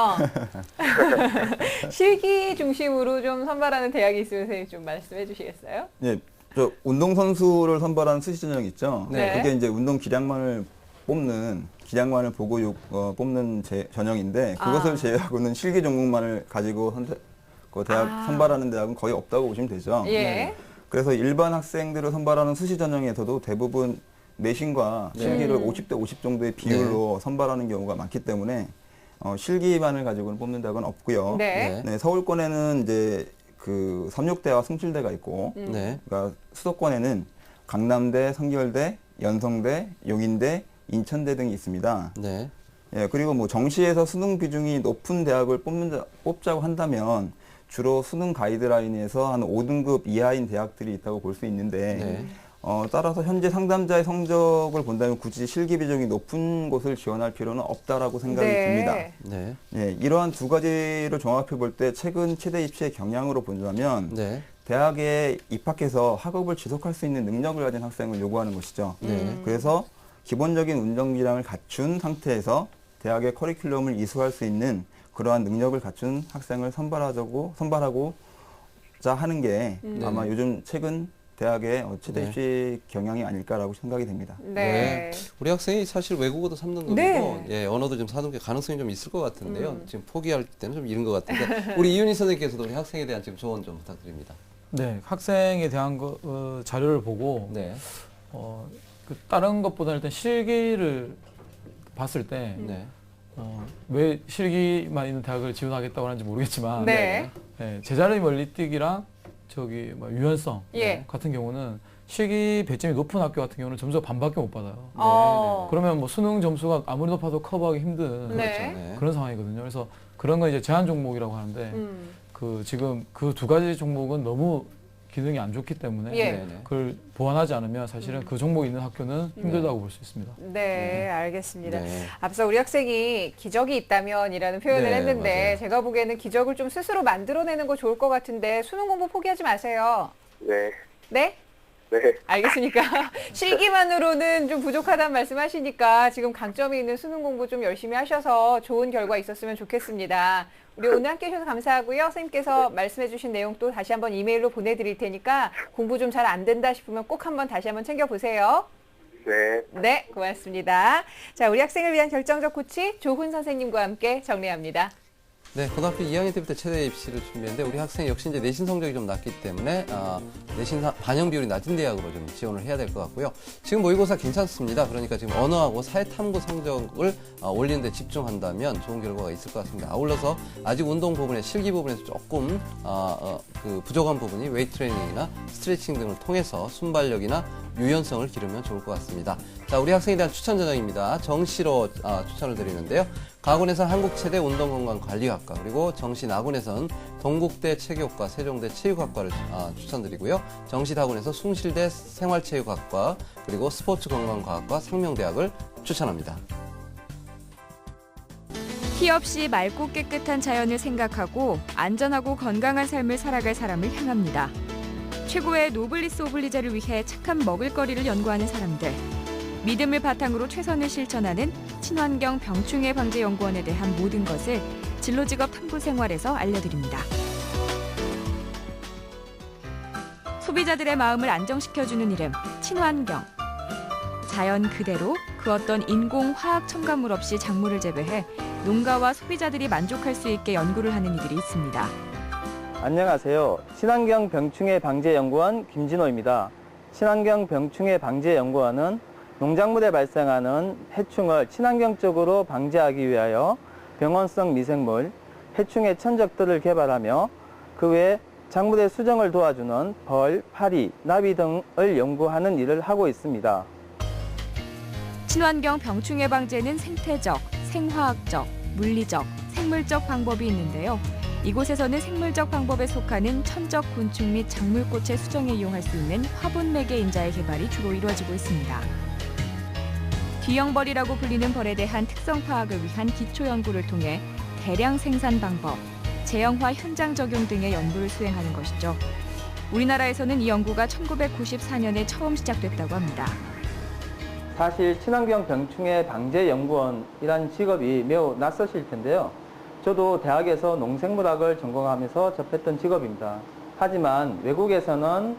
[SPEAKER 3] 실기 중심으로 좀 선발하는 대학이 있으면 선생님 좀 말씀해 주시겠어요?
[SPEAKER 6] 예, 저 운동선수를 선발하는 수시 전형 있죠?
[SPEAKER 3] 네.
[SPEAKER 6] 그게 이제 운동 기량만을 보고 뽑는 전형인데 그것을
[SPEAKER 3] 아.
[SPEAKER 6] 제외하고는 실기 종목만을 가지고 대학 선발하는 대학은 거의 없다고 보시면 되죠.
[SPEAKER 3] 예.
[SPEAKER 6] 그래서 일반 학생들을 선발하는 수시 전형에서도 대부분 내신과 실기를 50대 50 정도의 비율로 선발하는 경우가 많기 때문에 실기만을 가지고는 뽑는 대학은 없고요.
[SPEAKER 3] 네.
[SPEAKER 6] 네, 서울권에는 이제 그 삼육대와 숭실대가 있고,
[SPEAKER 4] 네.
[SPEAKER 6] 그러니까 수도권에는 강남대, 성결대, 연성대, 용인대, 인천대 등이 있습니다.
[SPEAKER 4] 네.
[SPEAKER 6] 예, 그리고 뭐 정시에서 수능 비중이 높은 대학을 뽑자고 한다면 주로 수능 가이드라인에서 한 5등급 이하인 대학들이 있다고 볼 수 있는데,
[SPEAKER 4] 네.
[SPEAKER 6] 따라서 현재 상담자의 성적을 본다면 굳이 실기 비중이 높은 곳을 지원할 필요는 없다라고 생각이 듭니다.
[SPEAKER 4] 네.
[SPEAKER 6] 예, 이러한 두 가지를 종합해 볼 때 최근 최대 입시의 경향으로 본다면
[SPEAKER 4] 네.
[SPEAKER 6] 대학에 입학해서 학업을 지속할 수 있는 능력을 가진 학생을 요구하는 것이죠.
[SPEAKER 4] 네.
[SPEAKER 6] 그래서 기본적인 운동 기량을 갖춘 상태에서 대학의 커리큘럼을 이수할 수 있는 그러한 능력을 갖춘 학생을 선발하고자 하는 게 아마 요즘 최근 대학의 최대 입시 경향이 아닐까라고 생각이 됩니다.
[SPEAKER 3] 네.
[SPEAKER 4] 우리 학생이 사실 외국어도 3등급이고
[SPEAKER 3] 네.
[SPEAKER 4] 예, 언어도 좀 4등급 가능성이 좀 있을 것 같은데요. 지금 포기할 때는 좀 이른 것 같은데 우리 이윤희 선생님께서도 우리 학생에 대한 지금 조언 좀 부탁드립니다.
[SPEAKER 5] 네, 학생에 대한 자료를 보고
[SPEAKER 4] 네.
[SPEAKER 5] 다른 것보다 일단 실기를 봤을 때
[SPEAKER 4] 네.
[SPEAKER 5] 왜 실기만 있는 대학을 지원하겠다고 하는지 모르겠지만
[SPEAKER 3] 네.
[SPEAKER 5] 네, 제자리 멀리뛰기랑 유연성
[SPEAKER 3] 예.
[SPEAKER 5] 같은 경우는 실기 배점이 높은 학교 같은 경우는 점수가 반밖에 못 받아요. 그러면 뭐 수능 점수가 아무리 높아도 커버하기 힘든
[SPEAKER 3] 네.
[SPEAKER 5] 그런 상황이거든요. 그래서 그런 건 이제 제한 종목이라고 하는데 지금 그 두 가지 종목은 너무 기능이 안 좋기 때문에
[SPEAKER 3] 예.
[SPEAKER 5] 그걸 보완하지 않으면 사실은 그 종목 있는 학교는 힘들다고 볼 수 있습니다.
[SPEAKER 3] 네, 알겠습니다.
[SPEAKER 4] 네.
[SPEAKER 3] 앞서 우리 학생이 기적이 있다면이라는 표현을
[SPEAKER 4] 네,
[SPEAKER 3] 했는데
[SPEAKER 4] 맞아요.
[SPEAKER 3] 제가 보기에는 기적을 좀 스스로 만들어내는 거 좋을 것 같은데 수능 공부 포기하지 마세요.
[SPEAKER 7] 네.
[SPEAKER 3] 네?
[SPEAKER 7] 네.
[SPEAKER 3] 알겠습니까? 실기만으로는 좀 부족하다는 말씀하시니까 지금 강점이 있는 수능 공부 좀 열심히 하셔서 좋은 결과 있었으면 좋겠습니다. 우리 오늘 함께 해주셔서 감사하고요. 선생님께서 말씀해주신 내용 또 다시 한번 이메일로 보내드릴 테니까 공부 좀 잘 안 된다 싶으면 꼭 한번 다시 한번 챙겨보세요.
[SPEAKER 7] 네.
[SPEAKER 3] 네, 고맙습니다. 자, 우리 학생을 위한 결정적 코치 조훈 선생님과 함께 정리합니다.
[SPEAKER 4] 네, 고등학교 2학년 때부터 최대 입시를 준비했는데 우리 학생이 역시 이제 내신 성적이 좀 낮기 때문에 내신 반영 비율이 낮은 대학으로 좀 지원을 해야 될 것 같고요. 지금 모의고사 괜찮습니다. 그러니까 지금 언어하고 사회탐구 성적을 올리는 데 집중한다면 좋은 결과가 있을 것 같습니다. 아울러서 아직 운동 부분에 실기 부분에서 조금 그 부족한 부분이 웨이트 트레이닝이나 스트레칭 등을 통해서 순발력이나 유연성을 기르면 좋을 것 같습니다. 자, 우리 학생에 대한 추천 전형입니다. 정시로 추천을 드리는데요. 가군에서는 한국체대 운동건강관리학과, 그리고 정시 나군에서는 동국대 체교과, 세종대 체육학과를 추천드리고요. 정시 다군에서 숭실대 생활체육학과, 그리고 스포츠건강과학과, 상명대학을 추천합니다.
[SPEAKER 8] 티 없이 맑고 깨끗한 자연을 생각하고 안전하고 건강한 삶을 살아갈 사람을 향합니다. 최고의 노블리스 오블리제를 위해 착한 먹을거리를 연구하는 사람들. 믿음을 바탕으로 최선을 실천하는 친환경 병충해 방제 연구원에 대한 모든 것을 진로직업 탐구 생활에서 알려드립니다. 소비자들의 마음을 안정시켜주는 이름, 친환경. 자연 그대로 그 어떤 인공 화학 첨가물 없이 작물을 재배해 농가와 소비자들이 만족할 수 있게 연구를 하는 이들이 있습니다.
[SPEAKER 9] 안녕하세요. 친환경 병충해 방제 연구원 김진호입니다. 친환경 병충해 방제 연구원은 농작물에 발생하는 해충을 친환경적으로 방제하기 위하여 병원성 미생물, 해충의 천적들을 개발하며 그 외 작물의 수정을 도와주는 벌, 파리, 나비 등을 연구하는 일을 하고 있습니다.
[SPEAKER 8] 친환경 병충해 방제는 생태적, 생화학적, 물리적, 생물적 방법이 있는데요. 이곳에서는 생물적 방법에 속하는 천적 곤충 및 작물꽃의 수정에 이용할 수 있는 화분 매개 인자의 개발이 주로 이루어지고 있습니다. 뒤형벌이라고 불리는 벌에 대한 특성 파악을 위한 기초 연구를 통해 대량 생산 방법, 제형화 현장 적용 등의 연구를 수행하는 것이죠. 우리나라에서는 이 연구가 1994년에 처음 시작됐다고 합니다.
[SPEAKER 9] 사실 친환경 병충해 방제 연구원이라는 직업이 매우 낯서실 텐데요. 저도 대학에서 농생물학을 전공하면서 접했던 직업입니다. 하지만 외국에서는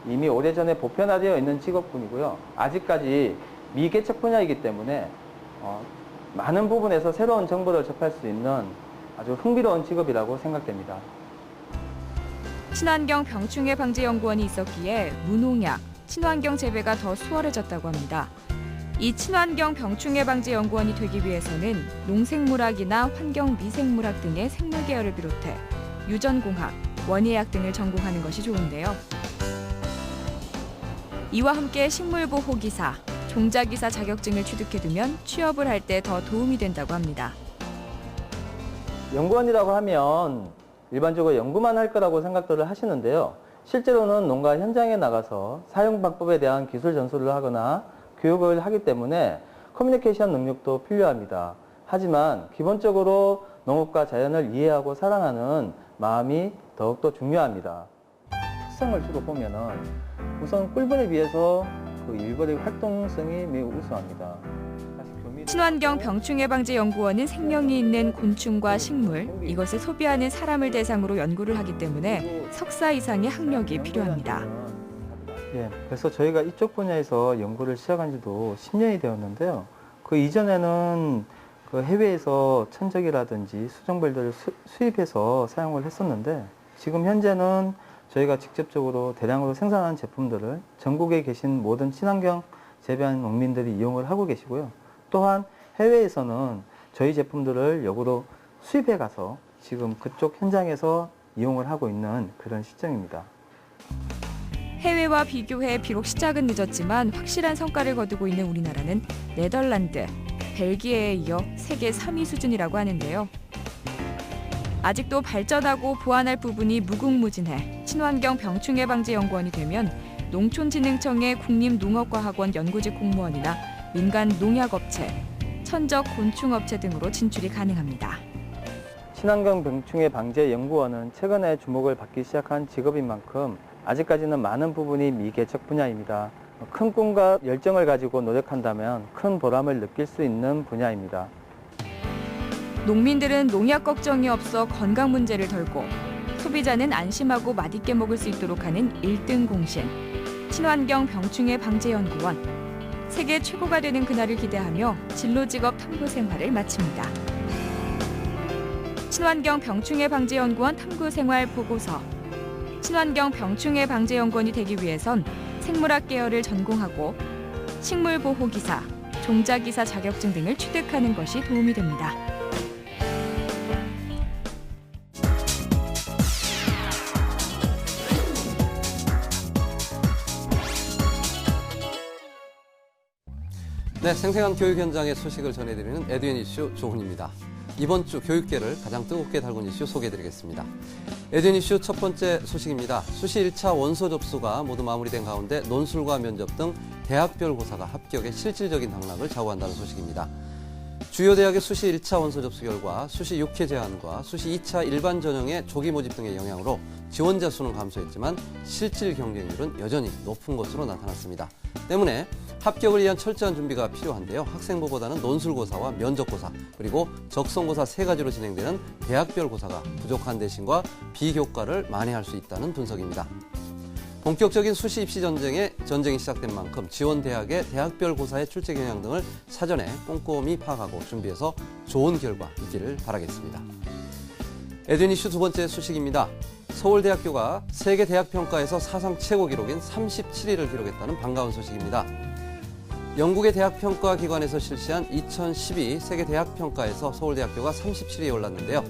[SPEAKER 9] 이미 오래전에 보편화되어 있는 직업군이고요. 아직까지 미개척 분야이기 때문에 많은 부분에서 새로운 정보를 접할 수 있는 아주 흥미로운 직업이라고 생각됩니다.
[SPEAKER 8] 친환경 병충해 방제 연구원이 있었기에 무농약, 친환경 재배가 더 수월해졌다고 합니다. 이 친환경 병충해 방제 연구원이 되기 위해서는 농생물학이나 환경미생물학 등의 생물 계열을 비롯해 유전공학, 원예학 등을 전공하는 것이 좋은데요. 이와 함께 식물보호기사, 종자기사 자격증을 취득해두면 취업을 할 때 더 도움이 된다고 합니다.
[SPEAKER 9] 연구원이라고 하면 일반적으로 연구만 할 거라고 생각들을 하시는데요. 실제로는 농가 현장에 나가서 사용 방법에 대한 기술 전수를 하거나 교육을 하기 때문에 커뮤니케이션 능력도 필요합니다. 하지만 기본적으로 농업과 자연을 이해하고 사랑하는 마음이 더욱더 중요합니다. 특성을 주로 보면은 우선 꿀벌에 비해서 그 일벌의 활동성이 매우 우수합니다.
[SPEAKER 8] 친환경 병충해 방제 연구원은 생명이 있는 곤충과 식물, 이것을 소비하는 사람을 대상으로 연구를 하기 때문에 석사 이상의 학력이 필요합니다.
[SPEAKER 9] 예, 그래서 저희가 이쪽 분야에서 연구를 시작한 지도 10년이 되었는데요. 그 이전에는 그 해외에서 천적이라든지 수정벌들을 수입해서 사용을 했었는데 지금 현재는 저희가 직접적으로 대량으로 생산하는 제품들을 전국에 계신 모든 친환경 재배하는 농민들이 이용을 하고 계시고요. 또한 해외에서는 저희 제품들을 역으로 수입해 가서 지금 그쪽 현장에서 이용을 하고 있는 그런 시점입니다.
[SPEAKER 8] 해외와 비교해 비록 시작은 늦었지만 확실한 성과를 거두고 있는 우리나라는 네덜란드, 벨기에에 이어 세계 3위 수준이라고 하는데요. 아직도 발전하고 보완할 부분이 무궁무진해 친환경 병충해 방제 연구원이 되면 농촌진흥청의 국립농업과학원 연구직 공무원이나 민간 농약업체, 천적 곤충업체 등으로 진출이 가능합니다.
[SPEAKER 9] 친환경 병충해 방제 연구원은 최근에 주목을 받기 시작한 직업인 만큼 아직까지는 많은 부분이 미개척 분야입니다. 큰 꿈과 열정을 가지고 노력한다면 큰 보람을 느낄 수 있는 분야입니다.
[SPEAKER 8] 농민들은 농약 걱정이 없어 건강 문제를 덜고 소비자는 안심하고 맛있게 먹을 수 있도록 하는 1등 공신, 친환경 병충해 방제 연구원. 세계 최고가 되는 그날을 기대하며 진로직업 탐구 생활을 마칩니다. 친환경 병충해 방지연구원 탐구생활 보고서. 친환경 병충해 방지연구원이 되기 위해선 생물학 계열을 전공하고 식물보호기사, 종자기사 자격증 등을 취득하는 것이 도움이 됩니다.
[SPEAKER 4] 네, 생생한 교육 현장의 소식을 전해드리는 에듀앤 이슈 조훈입니다. 이번 주 교육계를 가장 뜨겁게 달군 이슈 소개해드리겠습니다. 에듀앤 이슈 첫 번째 소식입니다. 수시 1차 원서 접수가 모두 마무리된 가운데 논술과 면접 등 대학별 고사가 합격의 실질적인 당락을 좌우한다는 소식입니다. 주요 대학의 수시 1차 원서 접수 결과 수시 6회 제한과 수시 2차 일반 전형의 조기 모집 등의 영향으로 지원자 수는 감소했지만 실질 경쟁률은 여전히 높은 것으로 나타났습니다. 때문에 합격을 위한 철저한 준비가 필요한데요. 학생부보다는 논술고사와 면접고사, 그리고 적성고사 세 가지로 진행되는 대학별 고사가 부족한 대신과 비교과를 만회할 수 있다는 분석입니다. 본격적인 수시 입시 전쟁이 시작된 만큼 지원 대학의 대학별 고사의 출제 경향 등을 사전에 꼼꼼히 파악하고 준비해서 좋은 결과 있기를 바라겠습니다. 에듀앤 이슈 두 번째 소식입니다. 서울대학교가 세계 대학 평가에서 사상 최고 기록인 37위를 기록했다는 반가운 소식입니다. 영국의 대학 평가 기관에서 실시한 2012 세계 대학 평가에서 서울대학교가 37위에 올랐는데요.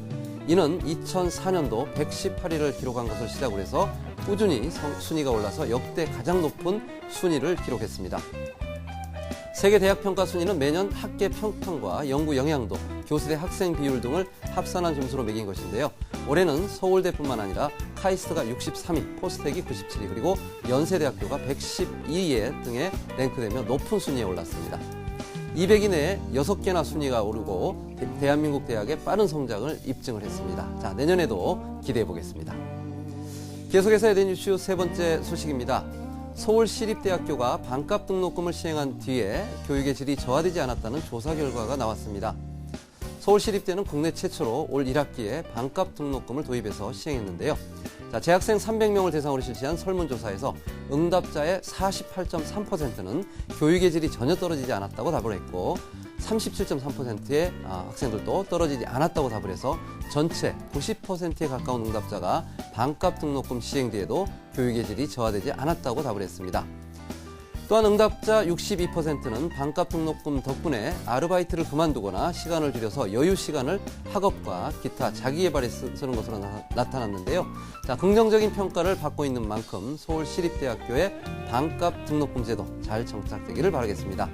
[SPEAKER 4] 이는 2004년도 118위를 기록한 것을 시작으로 해서 꾸준히 순위가 올라서 역대 가장 높은 순위를 기록했습니다. 세계 대학 평가 순위는 매년 학계 평판과 연구 영향도, 교수대 학생 비율 등을 합산한 점수로 매긴 것인데요. 올해는 서울대뿐만 아니라 카이스트가 63위, 포스텍이 97위, 그리고 연세대학교가 112위 등에 랭크되며 높은 순위에 올랐습니다. 200위 내에 6개나 순위가 오르고 대한민국 대학의 빠른 성장을 입증을 했습니다. 자, 내년에도 기대해 보겠습니다. 계속해서 에듀앤 이슈 세 번째 소식입니다. 서울시립대학교가 반값 등록금을 시행한 뒤에 교육의 질이 저하되지 않았다는 조사 결과가 나왔습니다. 서울시립대는 국내 최초로 올 1학기에 반값 등록금을 도입해서 시행했는데요. 자, 재학생 300명을 대상으로 실시한 설문조사에서 응답자의 48.3%는 교육의 질이 전혀 떨어지지 않았다고 답을 했고 37.3%의 학생들도 떨어지지 않았다고 답을 해서 전체 90%에 가까운 응답자가 반값 등록금 시행 뒤에도 교육의 질이 저하되지 않았다고 답을 했습니다. 또한 응답자 62%는 반값 등록금 덕분에 아르바이트를 그만두거나 시간을 줄여서 여유 시간을 학업과 기타 자기개발에 쓰는 것으로 나타났는데요. 자, 긍정적인 평가를 받고 있는 만큼 서울시립대학교의 반값 등록금 제도 잘 정착되기를 바라겠습니다.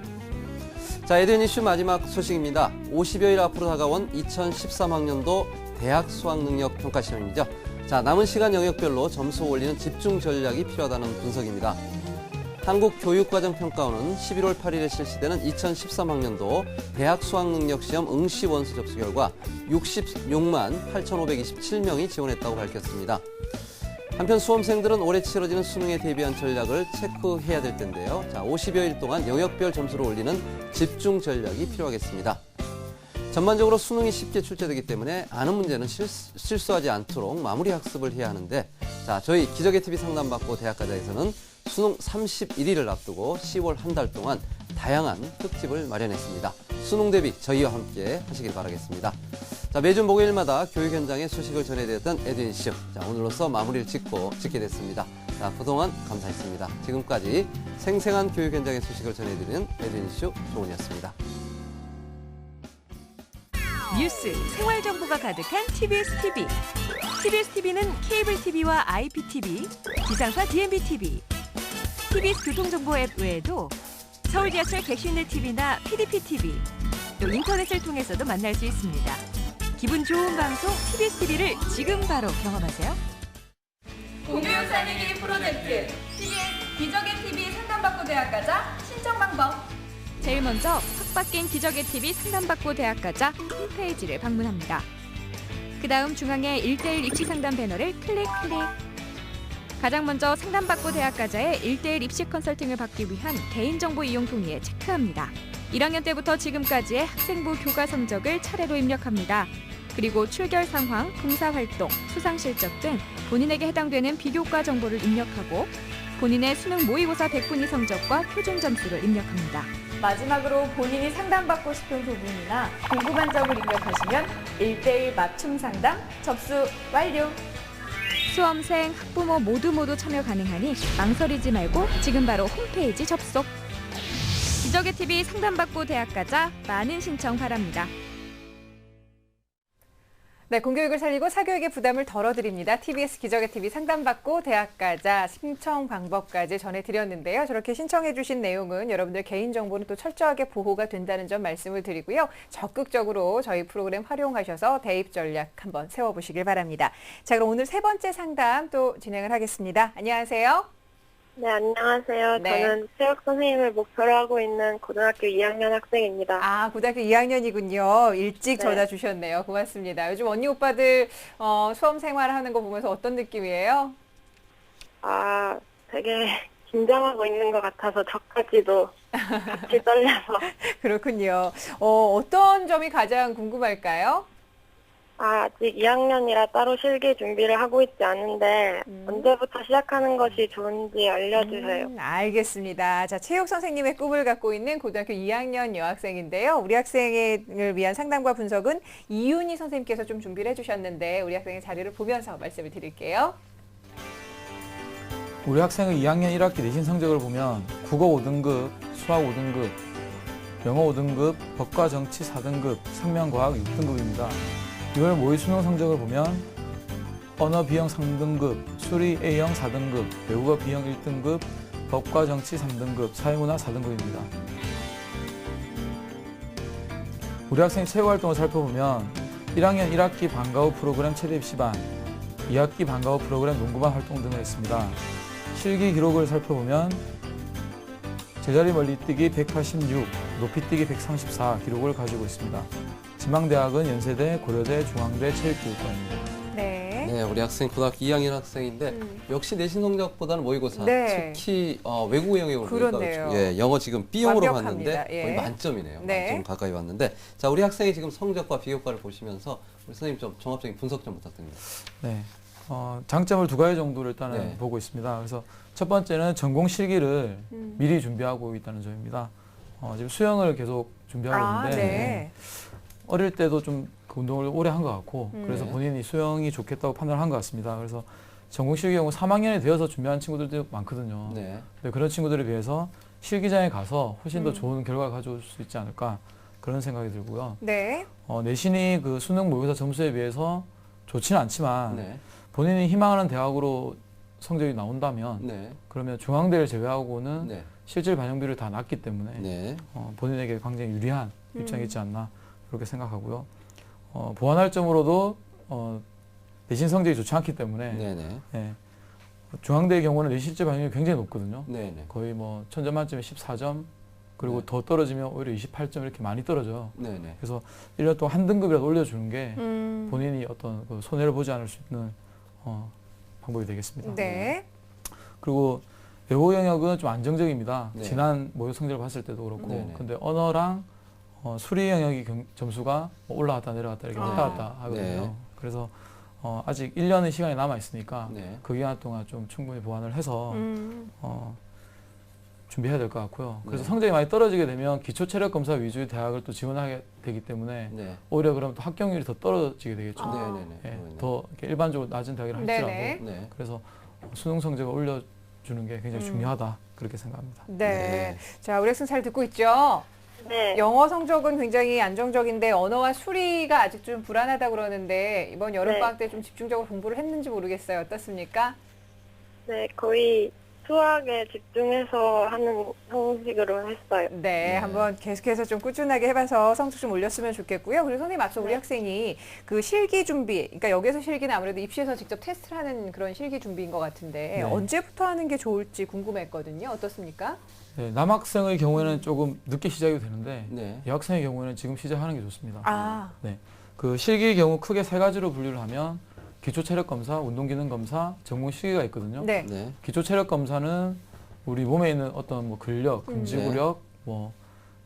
[SPEAKER 4] 자, 에듀앤 이슈 마지막 소식입니다. 50여일 앞으로 다가온 2013학년도 대학 수학능력 평가 시험이죠. 자, 남은 시간 영역별로 점수 올리는 집중 전략이 필요하다는 분석입니다. 한국교육과정평가원은 11월 8일에 실시되는 2013학년도 대학 수학능력시험 응시 원서 접수 결과 66만 8,527명이 지원했다고 밝혔습니다. 한편 수험생들은 올해 치러지는 수능에 대비한 전략을 체크해야 될 텐데요. 자, 50여일 동안 영역별 점수를 올리는 집중 전략이 필요하겠습니다. 전반적으로 수능이 쉽게 출제되기 때문에 아는 문제는 실수하지 않도록 마무리 학습을 해야 하는데, 자, 저희 기적의 TV 상담받고 대학가자에서는 수능 31일을 앞두고 10월 한 달 동안 다양한 특집을 마련했습니다. 수능 대비 저희와 함께 하시길 바라겠습니다. 자, 매주 목요일마다 교육 현장의 소식을 전해드렸던 에듀앤 이슈. 자, 오늘로써 마무리를 짓게 됐습니다. 자, 그동안 감사했습니다. 지금까지 생생한 교육 현장의 소식을 전해드리는 에듀앤 이슈 조은이었습니다.
[SPEAKER 8] 뉴스, 생활 정보가 가득한 TBS TV. TBS TV는 케이블 TV와 IPTV, 지상파 DMB TV, TBS 교통정보 앱 외에도 서울 지하철 객실내 TV나 PDP TV, 또 인터넷을 통해서도 만날 수 있습니다. 기분 좋은 방송 TBS TV를 지금 바로 경험하세요.
[SPEAKER 10] 공교육 살리기 프로젝트 TBS 기적의 TV 상담받고 대학가자 신청 방법.
[SPEAKER 8] 제일 먼저 확 바뀐 기적의 TV 상담받고 대학가자 홈페이지를 방문합니다. 그 다음 중앙에 1:1 입시 상담 배너를 클릭. 가장 먼저 상담받고 대학가자의 1:1 입시 컨설팅을 받기 위한 개인정보 이용 동의에 체크합니다. 1학년 때부터 지금까지의 학생부 교과 성적을 차례로 입력합니다. 그리고 출결 상황, 봉사활동, 수상 실적 등 본인에게 해당되는 비교과 정보를 입력하고 본인의 수능 모의고사 백분위 성적과 표준 점수를 입력합니다.
[SPEAKER 3] 마지막으로 본인이 상담받고 싶은 부분이나 궁금한 점을 입력하시면 1:1 맞춤 상담 접수 완료.
[SPEAKER 8] 수험생, 학부모 모두 참여 가능하니 망설이지 말고 지금 바로 홈페이지 접속. 기적의 TV 상담받고 대학 가자 많은 신청 바랍니다.
[SPEAKER 3] 네, 공교육을 살리고 사교육의 부담을 덜어드립니다. TBS 기적의 TV 상담받고 대학 가자 신청 방법까지 전해드렸는데요. 저렇게 신청해 주신 내용은 여러분들 개인정보는 또 철저하게 보호가 된다는 점 말씀을 드리고요. 적극적으로 저희 프로그램 활용하셔서 대입 전략 한번 세워보시길 바랍니다. 자, 그럼 오늘 세 번째 상담 또 진행을 하겠습니다. 안녕하세요.
[SPEAKER 2] 네, 안녕하세요.
[SPEAKER 3] 네.
[SPEAKER 2] 저는 체육 선생님을 목표로 하고 있는 고등학교 2학년 학생입니다.
[SPEAKER 3] 아, 고등학교 2학년이군요. 일찍
[SPEAKER 2] 네.
[SPEAKER 3] 전화 주셨네요. 고맙습니다. 요즘 언니 오빠들 수험 생활하는 거 보면서 어떤 느낌이에요?
[SPEAKER 2] 아, 되게 긴장하고 있는 것 같아서 저까지도 같이 떨려서.
[SPEAKER 3] 그렇군요. 어떤 점이 가장 궁금할까요?
[SPEAKER 2] 아직 2학년이라 따로 실기 준비를 하고 있지 않은데 언제부터 시작하는 것이 좋은지 알려주세요.
[SPEAKER 3] 알겠습니다. 자, 체육 선생님의 꿈을 갖고 있는 고등학교 2학년 여학생인데요. 우리 학생을 위한 상담과 분석은 이윤희 선생님께서 좀 준비를 해주셨는데 우리 학생의 자료를 보면서 말씀을 드릴게요.
[SPEAKER 5] 우리 학생의 2학년 1학기 내신 성적을 보면 국어 5등급, 수학 5등급, 영어 5등급, 법과 정치 4등급, 생명과학 6등급입니다. 6월 모의 수능 성적을 보면 언어 B형 3등급, 수리 A형 4등급, 외국어 B형 1등급, 법과 정치 3등급, 사회문화 4등급입니다. 우리 학생 체육 활동을 살펴보면 1학년 1학기 방과 후 프로그램 체대 입시반, 2학기 방과 후 프로그램 농구반 활동 등을 했습니다. 실기 기록을 살펴보면 제자리 멀리뛰기 186, 높이뛰기 134 기록을 가지고 있습니다. 지망대학은 연세대, 고려대, 중앙대, 체육교육과입니다.
[SPEAKER 3] 네.
[SPEAKER 4] 네, 우리 학생 고등학교 2학년 학생인데 역시 내신 성적보다는 모의고사,
[SPEAKER 3] 네.
[SPEAKER 4] 특히 외국어 영역을
[SPEAKER 3] 그렇네요.
[SPEAKER 4] 보니까 예, 영어 지금 B형으로
[SPEAKER 3] 완벽합니다.
[SPEAKER 4] 봤는데
[SPEAKER 3] 예.
[SPEAKER 4] 거의 만점이네요.
[SPEAKER 3] 네.
[SPEAKER 4] 만점 가까이 왔는데 자, 우리 학생이 지금 성적과 비교과를 보시면서 우리 선생님 좀 종합적인 분석 좀 부탁드립니다.
[SPEAKER 5] 네. 장점을 두 가지 정도를 일단은
[SPEAKER 4] 네.
[SPEAKER 5] 보고 있습니다. 그래서 첫 번째는 전공 실기를 미리 준비하고 있다는 점입니다. 지금 수영을 계속 준비하고 있는데
[SPEAKER 3] 네.
[SPEAKER 5] 어릴 때도 좀 그 운동을 오래 한 것 같고 그래서
[SPEAKER 4] 네.
[SPEAKER 5] 본인이 수영이 좋겠다고 판단을 한 것 같습니다. 그래서 전공 실기 경우 3학년이 되어서 준비하는 친구들도 많거든요.
[SPEAKER 4] 네.
[SPEAKER 5] 네, 그런 친구들에 비해서 실기장에 가서 훨씬 더 좋은 결과를 가져올 수 있지 않을까 그런 생각이 들고요.
[SPEAKER 3] 네.
[SPEAKER 5] 내신이 그 수능 모의고사 점수에 비해서 좋지는 않지만
[SPEAKER 4] 네.
[SPEAKER 5] 본인이 희망하는 대학으로 성적이 나온다면
[SPEAKER 4] 네.
[SPEAKER 5] 그러면 중앙대를 제외하고는
[SPEAKER 4] 네.
[SPEAKER 5] 실질 반영비를 다 낮기 때문에
[SPEAKER 4] 네.
[SPEAKER 5] 본인에게 굉장히 유리한 입장이 있지 않나 그렇게 생각하고요. 보완할 점으로도 내신 성적이 좋지 않기 때문에
[SPEAKER 4] 네네.
[SPEAKER 5] 예, 중앙대의 경우는 내신 실질 반영이 굉장히 높거든요.
[SPEAKER 4] 네네.
[SPEAKER 5] 거의 뭐 1000점 만점에 14점 그리고
[SPEAKER 4] 네.
[SPEAKER 5] 더 떨어지면 오히려 28점 이렇게 많이 떨어져요.
[SPEAKER 4] 네네.
[SPEAKER 5] 그래서 1년 동안 한 등급이라도 올려주는 게
[SPEAKER 3] 음.
[SPEAKER 5] 본인이 어떤 그 손해를 보지 않을 수 있는 방법이 되겠습니다.
[SPEAKER 3] 네.
[SPEAKER 5] 그리고 외국어 영역은 좀 안정적입니다.
[SPEAKER 4] 네.
[SPEAKER 5] 지난 모의 성적을 봤을 때도 그렇고
[SPEAKER 4] 네네.
[SPEAKER 5] 근데 언어랑 수리 영역이 점수가 올라갔다 내려갔다 이렇게 왔다 갔다 하거든요.
[SPEAKER 4] 네.
[SPEAKER 5] 그래서 아직 1년의 시간이 남아 있으니까
[SPEAKER 4] 네.
[SPEAKER 5] 그 기간 동안 좀 충분히 보완을 해서 준비해야 될 것 같고요. 그래서
[SPEAKER 4] 네.
[SPEAKER 5] 성적이 많이 떨어지게 되면 기초 체력 검사 위주의 대학을 또 지원하게 되기 때문에
[SPEAKER 4] 네.
[SPEAKER 5] 오히려 그럼 또 합격률이 더 떨어지게 되겠죠.
[SPEAKER 4] 네네네.
[SPEAKER 5] 예,
[SPEAKER 4] 그러네요.
[SPEAKER 5] 더 이렇게 일반적으로 낮은 대학을 할지라도
[SPEAKER 3] 네네.
[SPEAKER 4] 네.
[SPEAKER 5] 그래서 수능 성적을 올려주는 게 굉장히 중요하다 그렇게 생각합니다.
[SPEAKER 3] 네.
[SPEAKER 4] 네.
[SPEAKER 3] 자, 우리 학생 잘 듣고 있죠?
[SPEAKER 2] 네.
[SPEAKER 3] 영어 성적은 굉장히 안정적인데 언어와 수리가 아직 좀 불안하다 그러는데 이번 여름방학 때 좀 집중적으로 공부를 했는지 모르겠어요. 어떻습니까?
[SPEAKER 2] 네, 거의 수학에 집중해서 하는 형식으로 했어요.
[SPEAKER 3] 네, 한번 계속해서 좀 꾸준하게 해봐서 성적 좀 올렸으면 좋겠고요. 그리고 선생님 앞서 우리 학생이 그 실기 준비, 그러니까 여기서 실기는 아무래도 입시에서 직접 테스트를 하는 그런 실기 준비인 것 같은데
[SPEAKER 5] 네.
[SPEAKER 3] 언제부터 하는 게 좋을지 궁금했거든요. 어떻습니까?
[SPEAKER 5] 네, 남학생의 경우에는 조금 늦게 시작이 되는데
[SPEAKER 4] 네.
[SPEAKER 5] 여학생의 경우에는 지금 시작하는 게 좋습니다.
[SPEAKER 3] 아,
[SPEAKER 5] 네, 그 실기의 경우 크게 세 가지로 분류를 하면 기초 체력 검사, 운동 기능 검사, 전공 실기가 있거든요.
[SPEAKER 3] 네.
[SPEAKER 4] 네.
[SPEAKER 5] 기초 체력 검사는 우리 몸에 있는 어떤 뭐 근력, 근지구력, 뭐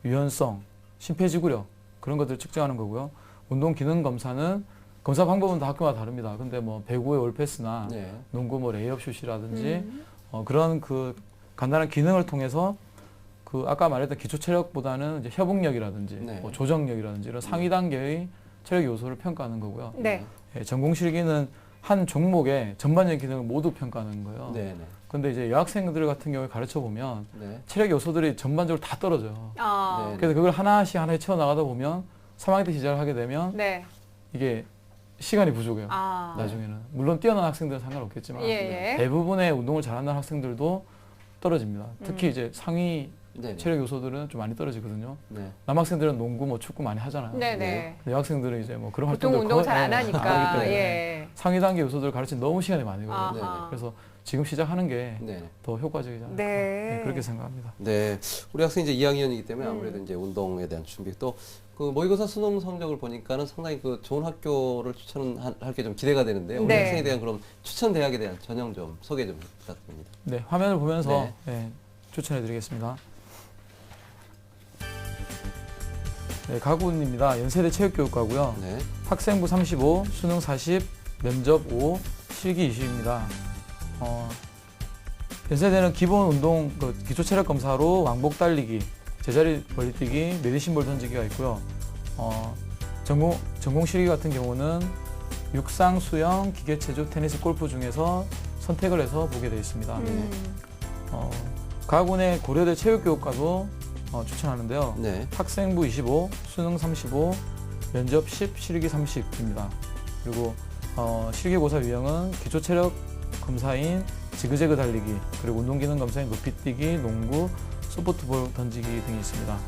[SPEAKER 5] 유연성, 심폐지구력 그런 것들을 측정하는 거고요. 운동 기능 검사는 검사 방법은 다 학교마다 다릅니다. 근데 뭐 배구의 올패스나 농구 뭐 레이업 슛이라든지 그런 그 간단한 기능을 통해서 그 아까 말했던 기초 체력보다는 이제 협응력이라든지
[SPEAKER 4] 네.
[SPEAKER 5] 뭐 조정력이라든지 이런 상위 단계의 체력 요소를 평가하는 거고요.
[SPEAKER 3] 네.
[SPEAKER 5] 예, 전공 실기는 한 종목의 전반적인 기능을 모두 평가하는 거예요.
[SPEAKER 4] 네.
[SPEAKER 5] 근데 이제 여학생들 같은 경우에 가르쳐 보면
[SPEAKER 4] 네.
[SPEAKER 5] 체력 요소들이 전반적으로 다 떨어져요.
[SPEAKER 3] 아.
[SPEAKER 4] 네.
[SPEAKER 5] 그래서 그걸 하나씩 채워 나가다 보면 3학년 때 시작을 하게 되면
[SPEAKER 3] 네.
[SPEAKER 5] 이게 시간이 부족해요.
[SPEAKER 3] 아.
[SPEAKER 5] 나중에는 물론 뛰어난 학생들은 상관없겠지만
[SPEAKER 3] 예, 예.
[SPEAKER 5] 대부분의 운동을 잘하는 학생들도 떨어집니다. 특히 이제 상위
[SPEAKER 4] 네.
[SPEAKER 5] 체력 요소들은 좀 많이 떨어지거든요.
[SPEAKER 4] 네.
[SPEAKER 5] 남학생들은 농구, 뭐 축구 많이 하잖아요.
[SPEAKER 3] 네네.
[SPEAKER 5] 근데 여학생들은 이제 뭐 그런
[SPEAKER 3] 보통
[SPEAKER 5] 활동들
[SPEAKER 3] 운동 잘 안
[SPEAKER 5] 하기
[SPEAKER 3] 하니까.
[SPEAKER 5] 때문에
[SPEAKER 3] 예.
[SPEAKER 5] 상위 단계 요소들을 가르치는 너무 시간이 많이 걸려요.
[SPEAKER 3] 아하.
[SPEAKER 5] 그래서 지금 시작하는 게 더
[SPEAKER 4] 네.
[SPEAKER 5] 효과적이지 않을까
[SPEAKER 3] 네.
[SPEAKER 5] 그렇게 생각합니다.
[SPEAKER 4] 네. 우리 학생이 이제 2학년이기 때문에 아무래도 이제 운동에 대한 준비 또 그 모의고사 수능 성적을 보니까는 상당히 그 좋은 학교를 추천할 게 좀 기대가 되는데요. 우리
[SPEAKER 3] 네.
[SPEAKER 4] 학생에 대한 그럼 추천 대학에 대한 전형 좀 소개 좀 부탁드립니다.
[SPEAKER 5] 네, 화면을 보면서
[SPEAKER 4] 네.
[SPEAKER 5] 네, 추천해 드리겠습니다. 네, 가군입니다. 연세대 체육교육과고요.
[SPEAKER 4] 네.
[SPEAKER 5] 학생부 35, 수능 40, 면접 5, 실기 20입니다. 연세대는 기본 운동, 기초 체력 검사로 왕복 달리기, 제자리 멀리뛰기, 메디신볼 던지기가 있고요. 전공 실기 같은 경우는 육상, 수영, 기계체조, 테니스, 골프 중에서 선택을 해서 보게 되어 있습니다. 가군의 고려대 체육교육과도 추천하는데요.
[SPEAKER 4] 네.
[SPEAKER 5] 학생부 25, 수능 35, 면접 10, 실기 30입니다. 그리고 실기고사 유형은 기초체력 검사인 지그재그 달리기, 그리고 운동기능 검사인 높이뛰기, 농구, 소프트볼 던지기 등이 있습니다.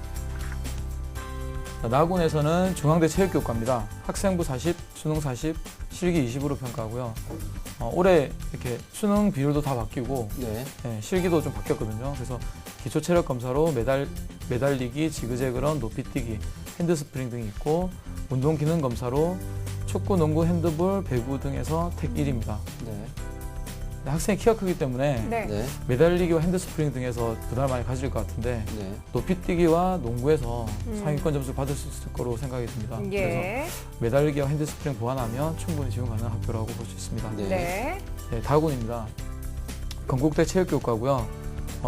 [SPEAKER 5] 나군에서는 중앙대 체육교육과입니다. 학생부 40, 수능 40, 실기 20으로 평가하고요. 올해 이렇게 수능 비율도 다 바뀌고
[SPEAKER 4] 네.
[SPEAKER 5] 네, 실기도 좀 바뀌었거든요. 그래서 기초 체력 검사로 매달리기, 지그재그런, 높이뛰기, 핸드스프링 등이 있고 운동 기능 검사로 축구, 농구, 핸드볼, 배구 등에서 택 1입니다.
[SPEAKER 4] 네.
[SPEAKER 5] 학생이 키가 크기 때문에
[SPEAKER 3] 네.
[SPEAKER 4] 네.
[SPEAKER 5] 매달리기와 핸드스프링 등에서 부담을 많이 가질 것 같은데
[SPEAKER 4] 네.
[SPEAKER 5] 높이뛰기와 농구에서 상위권 점수를 받을 수 있을 거로 생각이 듭니다.
[SPEAKER 3] 예.
[SPEAKER 5] 그래서 매달리기와 핸드스프링 보완하면 충분히 지원 가능한 학교라고 볼 수 있습니다.
[SPEAKER 4] 네.
[SPEAKER 3] 네.
[SPEAKER 5] 네, 다군입니다. 건국대 체육교육과고요.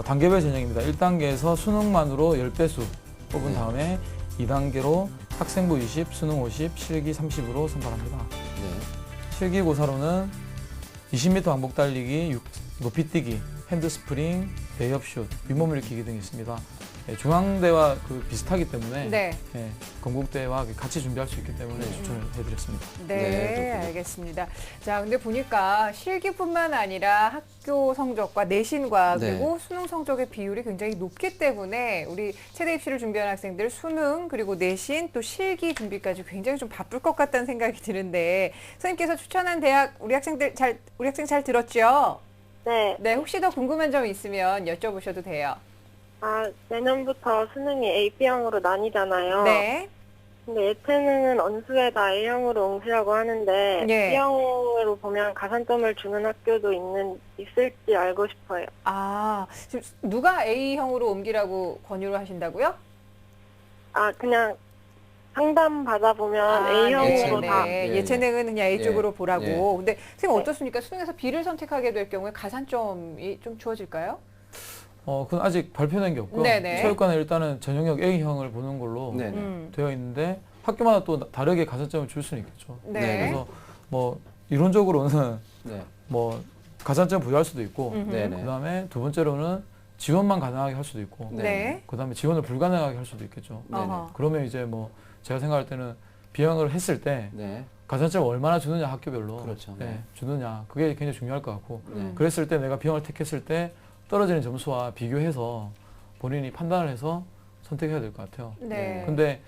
[SPEAKER 5] 단계별 전형입니다. 1단계에서 수능만으로 10배수 뽑은
[SPEAKER 4] 네.
[SPEAKER 5] 다음에 2단계로 학생부 20, 수능 50, 실기 30으로 선발합니다.
[SPEAKER 4] 네.
[SPEAKER 5] 실기고사로는 20m 왕복 달리기, 높이뛰기, 핸드스프링, 레이업슛, 윗몸 일으키기 등이 있습니다. 네, 중앙대와 비슷하기 때문에
[SPEAKER 3] 네.
[SPEAKER 5] 네, 건국대와 같이 준비할 수 있기 때문에 추천을 해드렸습니다.
[SPEAKER 3] 네,
[SPEAKER 4] 네,
[SPEAKER 3] 알겠습니다. 자, 근데 보니까 실기뿐만 아니라 학교 성적과 내신과
[SPEAKER 4] 네.
[SPEAKER 3] 그리고 수능 성적의 비율이 굉장히 높기 때문에 우리 체대 입시를 준비하는 학생들 수능 그리고 내신 또 실기 준비까지 굉장히 좀 바쁠 것 같다는 생각이 드는데 선생님께서 추천한 대학 우리 학생 잘 들었죠?
[SPEAKER 2] 네.
[SPEAKER 3] 네, 혹시 더 궁금한 점 있으면 여쭤보셔도 돼요.
[SPEAKER 2] 내년부터 수능이 AB형으로 나뉘잖아요.
[SPEAKER 3] 네.
[SPEAKER 2] 근데 예체능은 언수에다 A형으로 옮기려고 하는데
[SPEAKER 3] 예.
[SPEAKER 2] B형으로 보면 가산점을 주는 학교도 있을지 알고 싶어요.
[SPEAKER 3] 지금 누가 A형으로 옮기라고 권유를 하신다고요?
[SPEAKER 2] 그냥 상담 받아보면 A형으로
[SPEAKER 3] 네,
[SPEAKER 2] 다.
[SPEAKER 3] 네.
[SPEAKER 4] 예,
[SPEAKER 3] 예체능은 그냥 A
[SPEAKER 4] 예.
[SPEAKER 3] 쪽으로 보라고.
[SPEAKER 4] 예.
[SPEAKER 3] 근데 선생님
[SPEAKER 2] 네.
[SPEAKER 3] 어떻습니까? 수능에서 B를 선택하게 될 경우에 가산점이 좀 주어질까요?
[SPEAKER 5] 그건 아직 발표된 게 없고
[SPEAKER 3] 네네.
[SPEAKER 5] 체육관은 일단은 전형역 A형을 보는 걸로
[SPEAKER 4] 네.
[SPEAKER 5] 되어 있는데 학교마다 또 다르게 가산점을 줄 수는 있겠죠.
[SPEAKER 3] 네.
[SPEAKER 5] 그래서 뭐 이론적으로는
[SPEAKER 4] 네.
[SPEAKER 5] 뭐 가산점 부여할 수도 있고
[SPEAKER 4] 네.
[SPEAKER 5] 그다음에 두 번째로는 지원만 가능하게 할 수도 있고
[SPEAKER 3] 네.
[SPEAKER 5] 그다음에 지원을 불가능하게 할 수도 있겠죠.
[SPEAKER 4] 네.
[SPEAKER 3] 어허.
[SPEAKER 5] 그러면 이제 뭐 제가 생각할 때는 B형을 했을 때
[SPEAKER 4] 네.
[SPEAKER 5] 가산점을 얼마나 주느냐 학교별로
[SPEAKER 4] 그렇죠.
[SPEAKER 5] 네,
[SPEAKER 4] 네.
[SPEAKER 5] 주느냐 그게 굉장히 중요할 것 같고
[SPEAKER 4] 네.
[SPEAKER 5] 그랬을 때 내가 B형을 택했을 때 떨어지는 점수와 비교해서 본인이 판단을 해서 선택해야 될 것 같아요.
[SPEAKER 3] 네.
[SPEAKER 5] 근데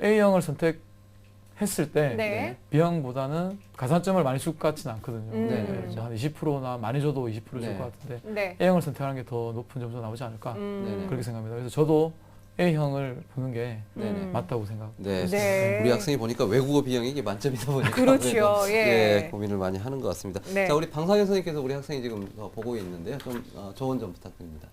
[SPEAKER 5] A형을 선택했을 때
[SPEAKER 3] 네.
[SPEAKER 5] B형보다는 가산점을 많이 줄 것 같지는 않거든요.
[SPEAKER 3] 네.
[SPEAKER 5] 한 20%나 많이 줘도 20% 줄
[SPEAKER 4] 네.
[SPEAKER 5] 것 같은데
[SPEAKER 3] 네.
[SPEAKER 5] A형을 선택하는 게 더 높은 점수가 나오지 않을까 그렇게 생각합니다. 그래서 저도 A형을 보는 게
[SPEAKER 4] 네네.
[SPEAKER 5] 맞다고 생각합니다.
[SPEAKER 4] 네.
[SPEAKER 3] 네.
[SPEAKER 4] 우리 학생이 보니까 외국어 비형이 이게 만점이다 보니까
[SPEAKER 3] 그렇죠.
[SPEAKER 4] 아무래도,
[SPEAKER 3] 예.
[SPEAKER 4] 고민을 많이 하는 것 같습니다.
[SPEAKER 3] 네.
[SPEAKER 4] 자, 우리 방상현 선생님께서 우리 학생이 지금 보고 있는데요. 좀 조언 좀 부탁드립니다.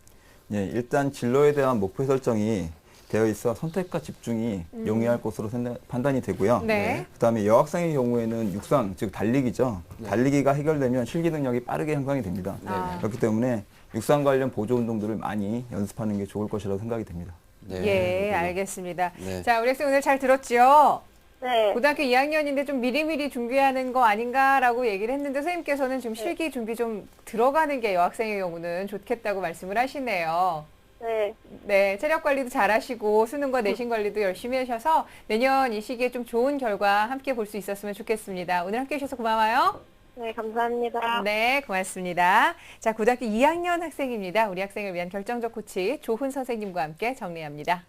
[SPEAKER 6] 예, 일단 진로에 대한 목표 설정이 되어 있어 선택과 집중이 용이할 것으로 판단이 되고요.
[SPEAKER 3] 네.
[SPEAKER 6] 그다음에 여학생의 경우에는 육상, 즉 달리기죠. 달리기가 해결되면 실기 능력이 빠르게 향상이 됩니다. 그렇기 때문에 육상 관련 보조 운동들을 많이 연습하는 게 좋을 것이라고 생각이 됩니다.
[SPEAKER 3] 예, 알겠습니다.
[SPEAKER 4] 네.
[SPEAKER 3] 자, 우리 학생 오늘 잘 들었죠?
[SPEAKER 2] 네.
[SPEAKER 3] 고등학교 2학년인데 좀 미리미리 준비하는 거 아닌가라고 얘기를 했는데 선생님께서는 지금 실기 준비 좀 들어가는 게 여학생의 경우는 좋겠다고 말씀을 하시네요.
[SPEAKER 2] 네.
[SPEAKER 3] 네, 체력 관리도 잘 하시고 수능과 내신 관리도 열심히 하셔서 내년 이 시기에 좀 좋은 결과 함께 볼 수 있었으면 좋겠습니다. 오늘 함께 해주셔서 고마워요.
[SPEAKER 2] 네, 감사합니다.
[SPEAKER 3] 네, 고맙습니다. 자, 고등학교 2학년 학생입니다. 우리 학생을 위한 결정적 코치 조훈 선생님과 함께 정리합니다.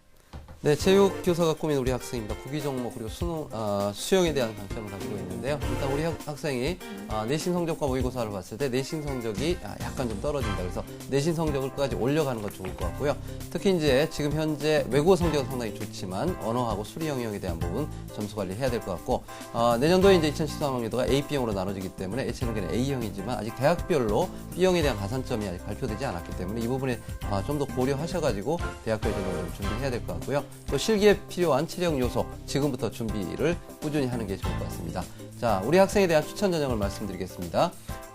[SPEAKER 4] 네, 체육 교사가 꾸민 우리 학생입니다. 구기 종목 그리고 수영에 대한 강점을 가지고 있는데요. 일단 우리 학생이 내신 성적과 모의고사를 봤을 때 내신 성적이 약간 좀 떨어진다. 그래서 내신 성적을 끝까지 올려가는 것 좋을 것 같고요. 특히 이제 지금 현재 외국어 성적은 상당히 좋지만 언어하고 수리 영역에 대한 부분 점수 관리해야 될 것 같고 내년도에 이제 2013학년도가 A, B형으로 나눠지기 때문에 예체능계는 A형이지만 아직 대학별로 B형에 대한 가산점이 아직 발표되지 않았기 때문에 이 부분에 좀 더 고려하셔가지고 대학별 전형을 준비해야 될 것 같고요. 또 실기에 필요한 체력 요소 지금부터 준비를 꾸준히 하는 게 좋을 것 같습니다. 자, 우리 학생에 대한 추천 전형을 말씀드리겠습니다.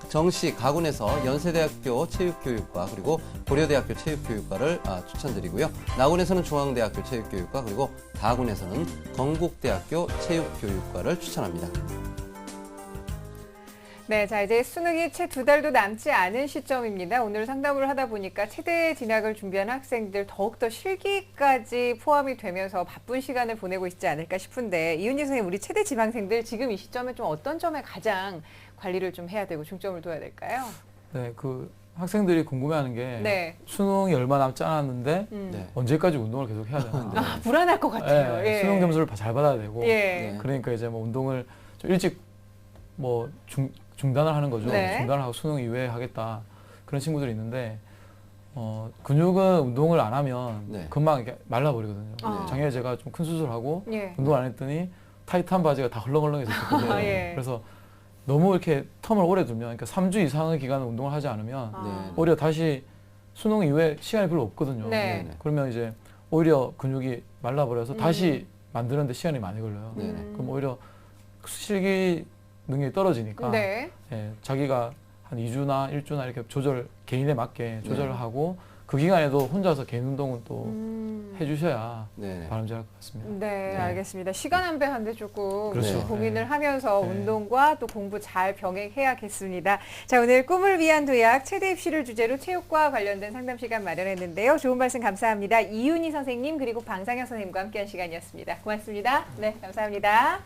[SPEAKER 4] 정시 가군에서 연세대학교 체육교육과 그리고 고려대학교 체육교육과를 추천드리고요. 나군에서는 중앙대학교 체육교육과 그리고 다군에서는 건국대학교 체육교육과를 추천합니다.
[SPEAKER 3] 네, 자 이제 수능이 채 2달도 남지 않은 시점입니다. 오늘 상담을 하다 보니까 체대 진학을 준비하는 학생들 더욱더 실기까지 포함이 되면서 바쁜 시간을 보내고 있지 않을까 싶은데 이윤희 선생님, 우리 체대 지망생들 지금 이 시점에 좀 어떤 점에 가장 관리를 좀 해야 되고 중점을 둬야 될까요?
[SPEAKER 5] 네, 그 학생들이 궁금해하는 게 수능이 얼마 남지 않았는데 언제까지 운동을 계속 해야 되나?
[SPEAKER 3] 불안할 것 같아요.
[SPEAKER 5] 네, 수능 점수를 잘 받아야 되고
[SPEAKER 3] 그러니까
[SPEAKER 5] 이제 뭐 운동을 좀 일찍 뭐 중단을 하는 거죠. 중단을 하고 수능 이후에 하겠다. 그런 친구들이 있는데 근육은 운동을 안 하면 금방 이렇게 말라버리거든요. 작년에 제가 좀 큰 수술하고 운동을 안 했더니 타이트한 바지가 다 헐렁헐렁해졌거든요. 그래서 너무 이렇게 텀을 오래 두면, 그러니까 3주 이상의 기간을 운동을 하지 않으면 오히려 다시 수능 이후에 시간이 별로 없거든요. 그러면 이제 오히려 근육이 말라버려서 다시 만드는데 시간이 많이 걸려요. 그럼 오히려 실기 능력이 떨어지니까 자기가 한 2주나 1주나 이렇게 개인에 맞게 조절을 하고 그 기간에도 혼자서 개인 운동은 또 해주셔야 바람직할 것 같습니다.
[SPEAKER 3] 네, 알겠습니다. 시간 안배하는데 조금
[SPEAKER 5] 그렇죠.
[SPEAKER 3] 고민을 하면서 운동과 또 공부 잘 병행해야겠습니다. 자, 오늘 꿈을 위한 도약 최대 입시를 주제로 체육과 관련된 상담 시간 마련했는데요. 좋은 말씀 감사합니다. 이윤희 선생님 그리고 방상현 선생님과 함께한 시간이었습니다. 고맙습니다. 네, 감사합니다.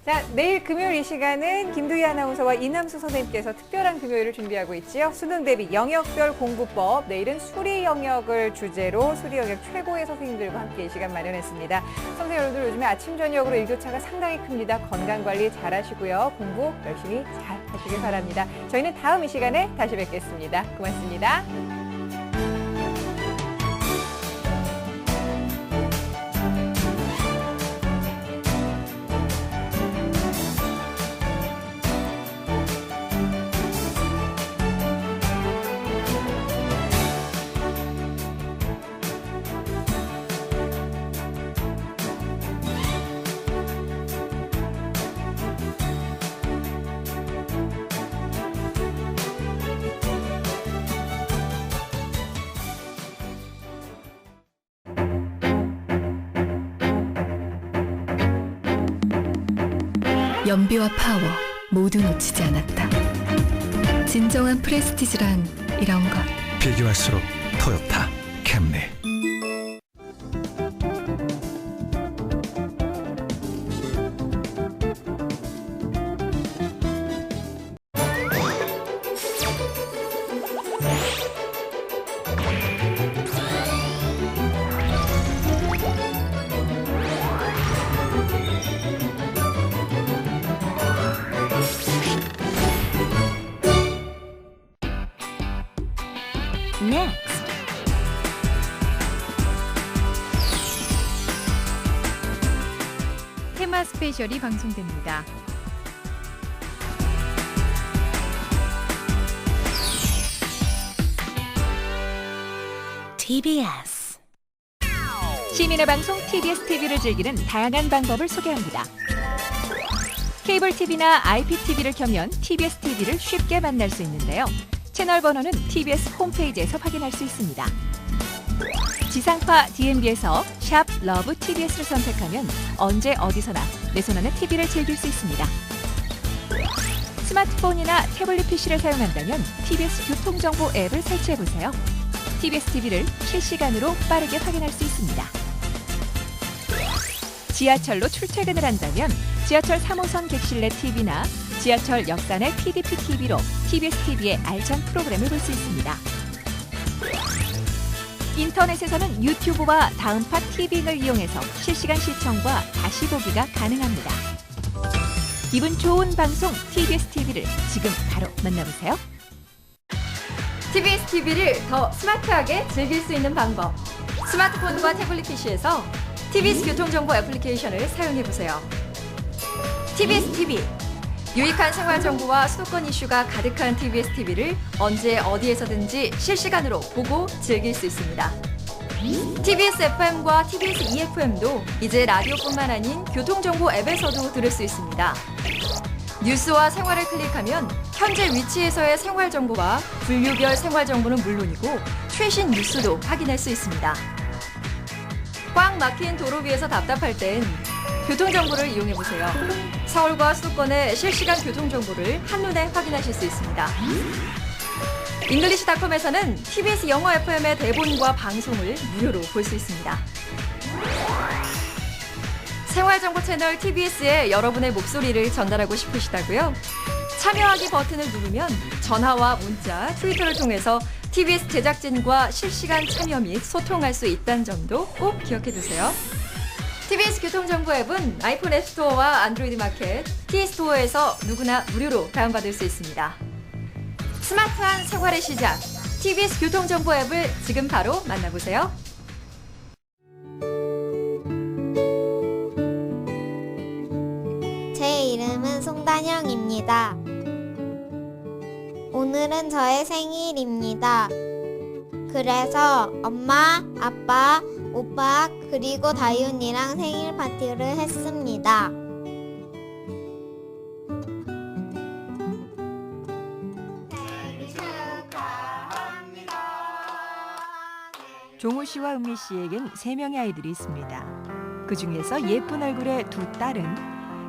[SPEAKER 3] 자, 내일 금요일 이 시간은 김두희 아나운서와 이남수 선생님께서 특별한 금요일을 준비하고 있지요. 수능 대비 영역별 공부법, 내일은 수리 영역을 주제로 수리 영역 최고의 선생님들과 함께 이 시간 마련했습니다. 선생님 여러분들 요즘에 아침 저녁으로 일교차가 상당히 큽니다. 건강관리 잘 하시고요. 공부 열심히 잘 하시길 바랍니다. 저희는 다음 이 시간에 다시 뵙겠습니다. 고맙습니다.
[SPEAKER 11] 연비와 파워 모두 놓치지 않았다. 진정한 프레스티지란 이런 것.
[SPEAKER 12] 비교할수록 토요타 캠리.
[SPEAKER 13] 테마 스페셜이 방송됩니다. TBS
[SPEAKER 14] 시민의 방송 TBS TV를 즐기는 다양한 방법을 소개합니다. 케이블 TV나 IPTV를 켜면 TBS TV를 쉽게 만날 수 있는데요. 채널 번호는 TBS 홈페이지에서 확인할 수 있습니다. 지상파 DMB에서 샵 러브 TBS를 선택하면 언제 어디서나 내 손안에 TV를 즐길 수 있습니다. 스마트폰이나 태블릿 PC를 사용한다면 TBS 교통정보 앱을 설치해보세요. TBS TV를 실시간으로 빠르게 확인할 수 있습니다. 지하철로 출퇴근을 한다면 지하철 3호선 객실 내 TV나 지하철 역사 내 PDP TV로 TBS TV의 알찬 프로그램을 볼 수 있습니다. 인터넷에서는 유튜브와 다음파 TV를 이용해서 실시간 시청과 다시 보기가 가능합니다. 기분 좋은 방송 TBS TV를 지금 바로 만나보세요.
[SPEAKER 10] TBS TV를 더 스마트하게 즐길 수 있는 방법. 스마트폰과 태블릿 PC에서 TBS 교통정보 애플리케이션을 사용해보세요. TBS TV. 유익한 생활정보와 수도권 이슈가 가득한 TBS TV를 언제 어디에서든지 실시간으로 보고 즐길 수 있습니다. TBS FM과 TBS EFM도 이제 라디오뿐만 아닌 교통정보 앱에서도 들을 수 있습니다. 뉴스와 생활을 클릭하면 현재 위치에서의 생활정보와 분류별 생활정보는 물론이고 최신 뉴스도 확인할 수 있습니다. 꽉 막힌 도로 위에서 답답할 땐 교통정보를 이용해보세요. 서울과 수도권의 실시간 교통정보를 한눈에 확인하실 수 있습니다. 잉글리시닷컴에서는 TBS 영어 FM의 대본과 방송을 무료로 볼 수 있습니다. 생활정보 채널 TBS에 여러분의 목소리를 전달하고 싶으시다고요? 참여하기 버튼을 누르면 전화와 문자, 트위터를 통해서 TBS 제작진과 실시간 참여 및 소통할 수 있다는 점도 꼭 기억해두세요. TBS 교통정보 앱은 아이폰 앱스토어와 안드로이드 마켓, T스토어에서 누구나 무료로 다운받을 수 있습니다. 스마트한 생활의 시작, TBS 교통정보 앱을 지금 바로 만나보세요.
[SPEAKER 15] 제 이름은 송단영입니다. 오늘은 저의 생일입니다. 그래서 엄마, 아빠, 오빠, 그리고 다윤이랑 생일 파티를 했습니다.
[SPEAKER 14] 종우 씨와 은미 씨에겐 3명의 아이들이 있습니다. 그 중에서 예쁜 얼굴의 두 딸은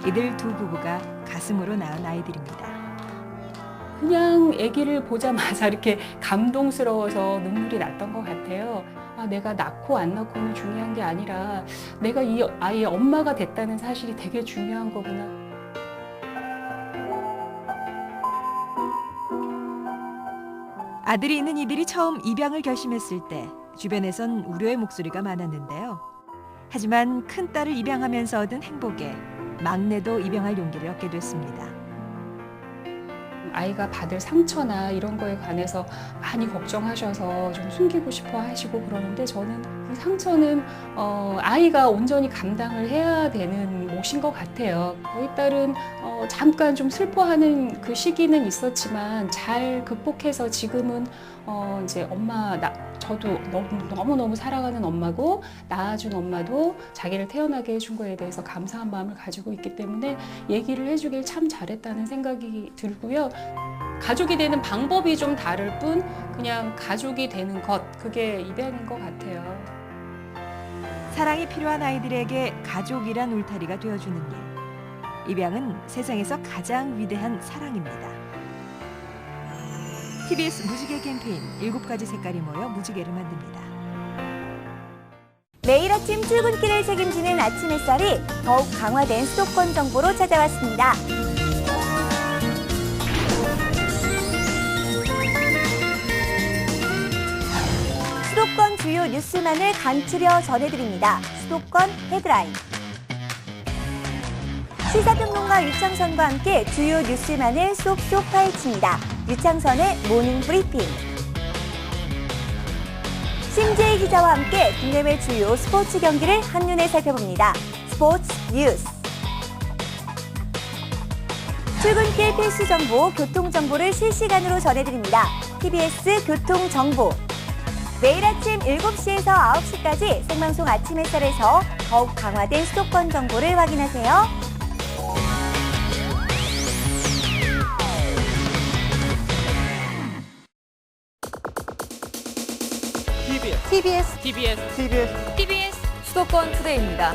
[SPEAKER 14] 이들 두 부부가 가슴으로 낳은 아이들입니다.
[SPEAKER 16] 그냥 아기를 보자마자 이렇게 감동스러워서 눈물이 났던 것 같아요. 내가 낳고 안 낳고는 중요한 게 아니라 내가 이 아이의 엄마가 됐다는 사실이 되게 중요한 거구나.
[SPEAKER 14] 아들이 있는 이들이 처음 입양을 결심했을 때 주변에선 우려의 목소리가 많았는데요. 하지만 큰딸을 입양하면서 얻은 행복에 막내도 입양할 용기를 얻게 됐습니다.
[SPEAKER 16] 아이가 받을 상처나 이런 거에 관해서 많이 걱정하셔서 좀 숨기고 싶어 하시고 그러는데 저는 그 상처는 아이가 온전히 감당을 해야 되는 몫인 것 같아요. 저희 딸은 잠깐 좀 슬퍼하는 그 시기는 있었지만 잘 극복해서 지금은 이제 저도 너무너무 사랑하는 엄마고 낳아준 엄마도 자기를 태어나게 해준 거에 대해서 감사한 마음을 가지고 있기 때문에 얘기를 해주길 참 잘했다는 생각이 들고요. 가족이 되는 방법이 좀 다를 뿐 그냥 가족이 되는 것, 그게 입양인 것 같아요.
[SPEAKER 14] 사랑이 필요한 아이들에게 가족이란 울타리가 되어주는 일. 입양은 세상에서 가장 위대한 사랑입니다. TBS 무지개 캠페인 7가지 색깔이 모여 무지개를 만듭니다.
[SPEAKER 17] 매일 아침 출근길을 책임지는 아침 햇살이 더욱 강화된 수도권 정보로 찾아왔습니다. 수도권 주요 뉴스만을 간추려 전해드립니다. 수도권 헤드라인. 시사평론가 유창선과 함께 주요 뉴스만을 쏙쏙 파헤칩니다. 유창선의 모닝 브리핑. 심재희 기자와 함께 국내외 주요 스포츠 경기를 한눈에 살펴봅니다. 스포츠 뉴스. 출근길 필수 정보, 교통 정보를 실시간으로 전해드립니다. TBS 교통 정보. 매일 아침 7시에서 9시까지 생방송 아침 햇살에서 더욱 강화된 수도권 정보를 확인하세요.
[SPEAKER 3] TBS 수도권 투데이입니다.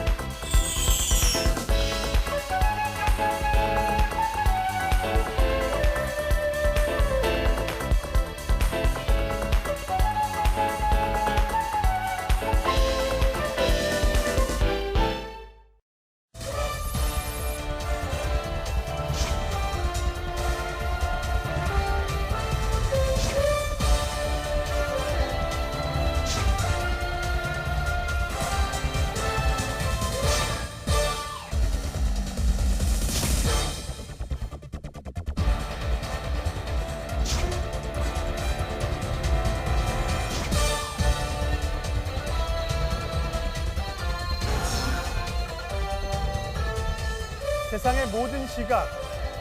[SPEAKER 18] 세상의 모든 시각,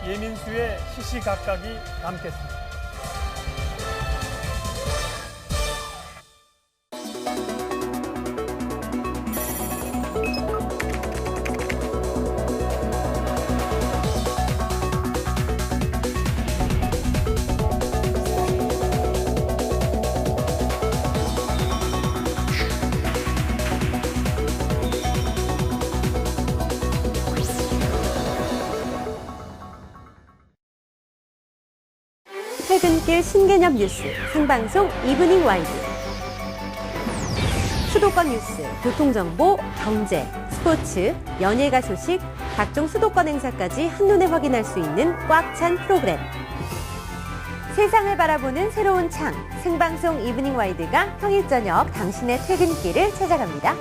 [SPEAKER 18] 예민수의 시시각각이 담겠습니다.
[SPEAKER 17] 퇴근길 신개념 뉴스, 생방송 이브닝 와이드. 수도권 뉴스, 교통정보, 경제, 스포츠, 연예가 소식, 각종 수도권 행사까지 한눈에 확인할 수 있는 꽉 찬 프로그램. 세상을 바라보는 새로운 창, 생방송 이브닝 와이드가 평일 저녁 당신의 퇴근길을 찾아갑니다.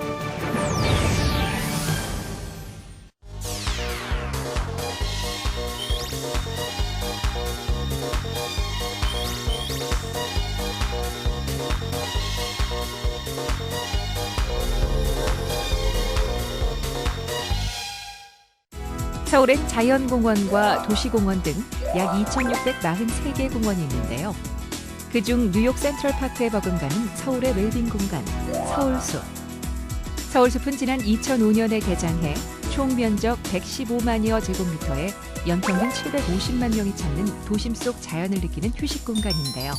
[SPEAKER 14] 서울엔 자연공원과 도시공원 등 약 2,643개 공원이 있는데요. 그중 뉴욕 센트럴파크에 버금가는 서울의 웰빙 공간, 서울숲. 서울숲은 지난 2005년에 개장해 총 면적 115만여 제곱미터에 연평균 750만 명이 찾는 도심 속 자연을 느끼는 휴식 공간인데요.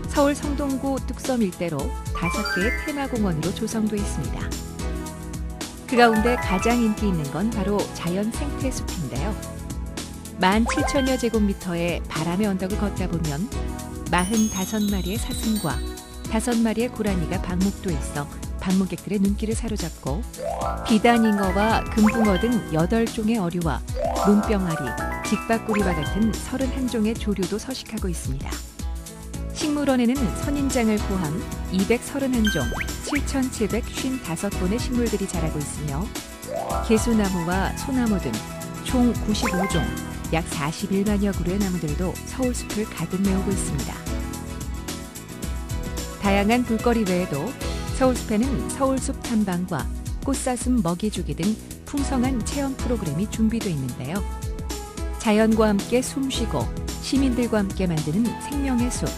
[SPEAKER 14] 서울 성동구 뚝섬 일대로 5개의 테마공원으로 조성돼 있습니다. 그 가운데 가장 인기 있는 건 바로 자연 생태숲인데요. 17,000여 제곱미터의 바람의 언덕을 걷다 보면 45마리의 사슴과 5마리의 고라니가 방목돼 있어 방문객들의 눈길을 사로잡고 비단잉어와 금붕어 등 8종의 어류와 논병아리, 직박구리와 같은 31종의 조류도 서식하고 있습니다. 식물원에는 선인장을 포함 231종, 7,755본의 식물들이 자라고 있으며 개수나무와 소나무 등 총 95종, 약 41만여 그루의 나무들도 서울숲을 가득 메우고 있습니다. 다양한 볼거리 외에도 서울숲에는 서울숲 탐방과 꽃사슴 먹이주기 등 풍성한 체험 프로그램이 준비되어 있는데요. 자연과 함께 숨쉬고 시민들과 함께 만드는 생명의 숲.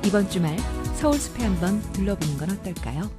[SPEAKER 14] 이번 주말 서울숲에 한번 들러보는 건 어떨까요?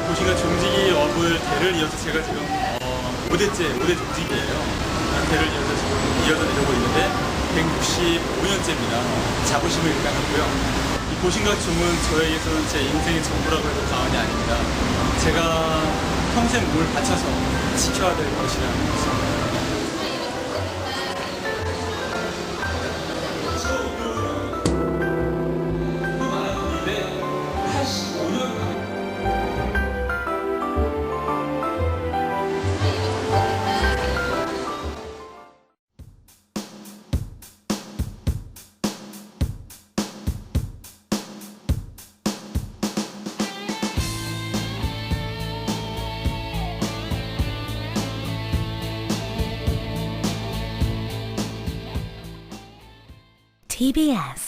[SPEAKER 19] 도시가 종지기 업을 대를 이어서 제가 지금 5대 종지기예요. 대를 이어서 지금 이어서 내려오고 있는데 165년째입니다. 자부심을 일단 하고요. 이 고심각중은 저에게서는 제 인생의 전부라고 해도 과언이 아닙니다. 제가 평생 몸을 바쳐서 지켜야 될 것이라는 것입니다.
[SPEAKER 11] TBS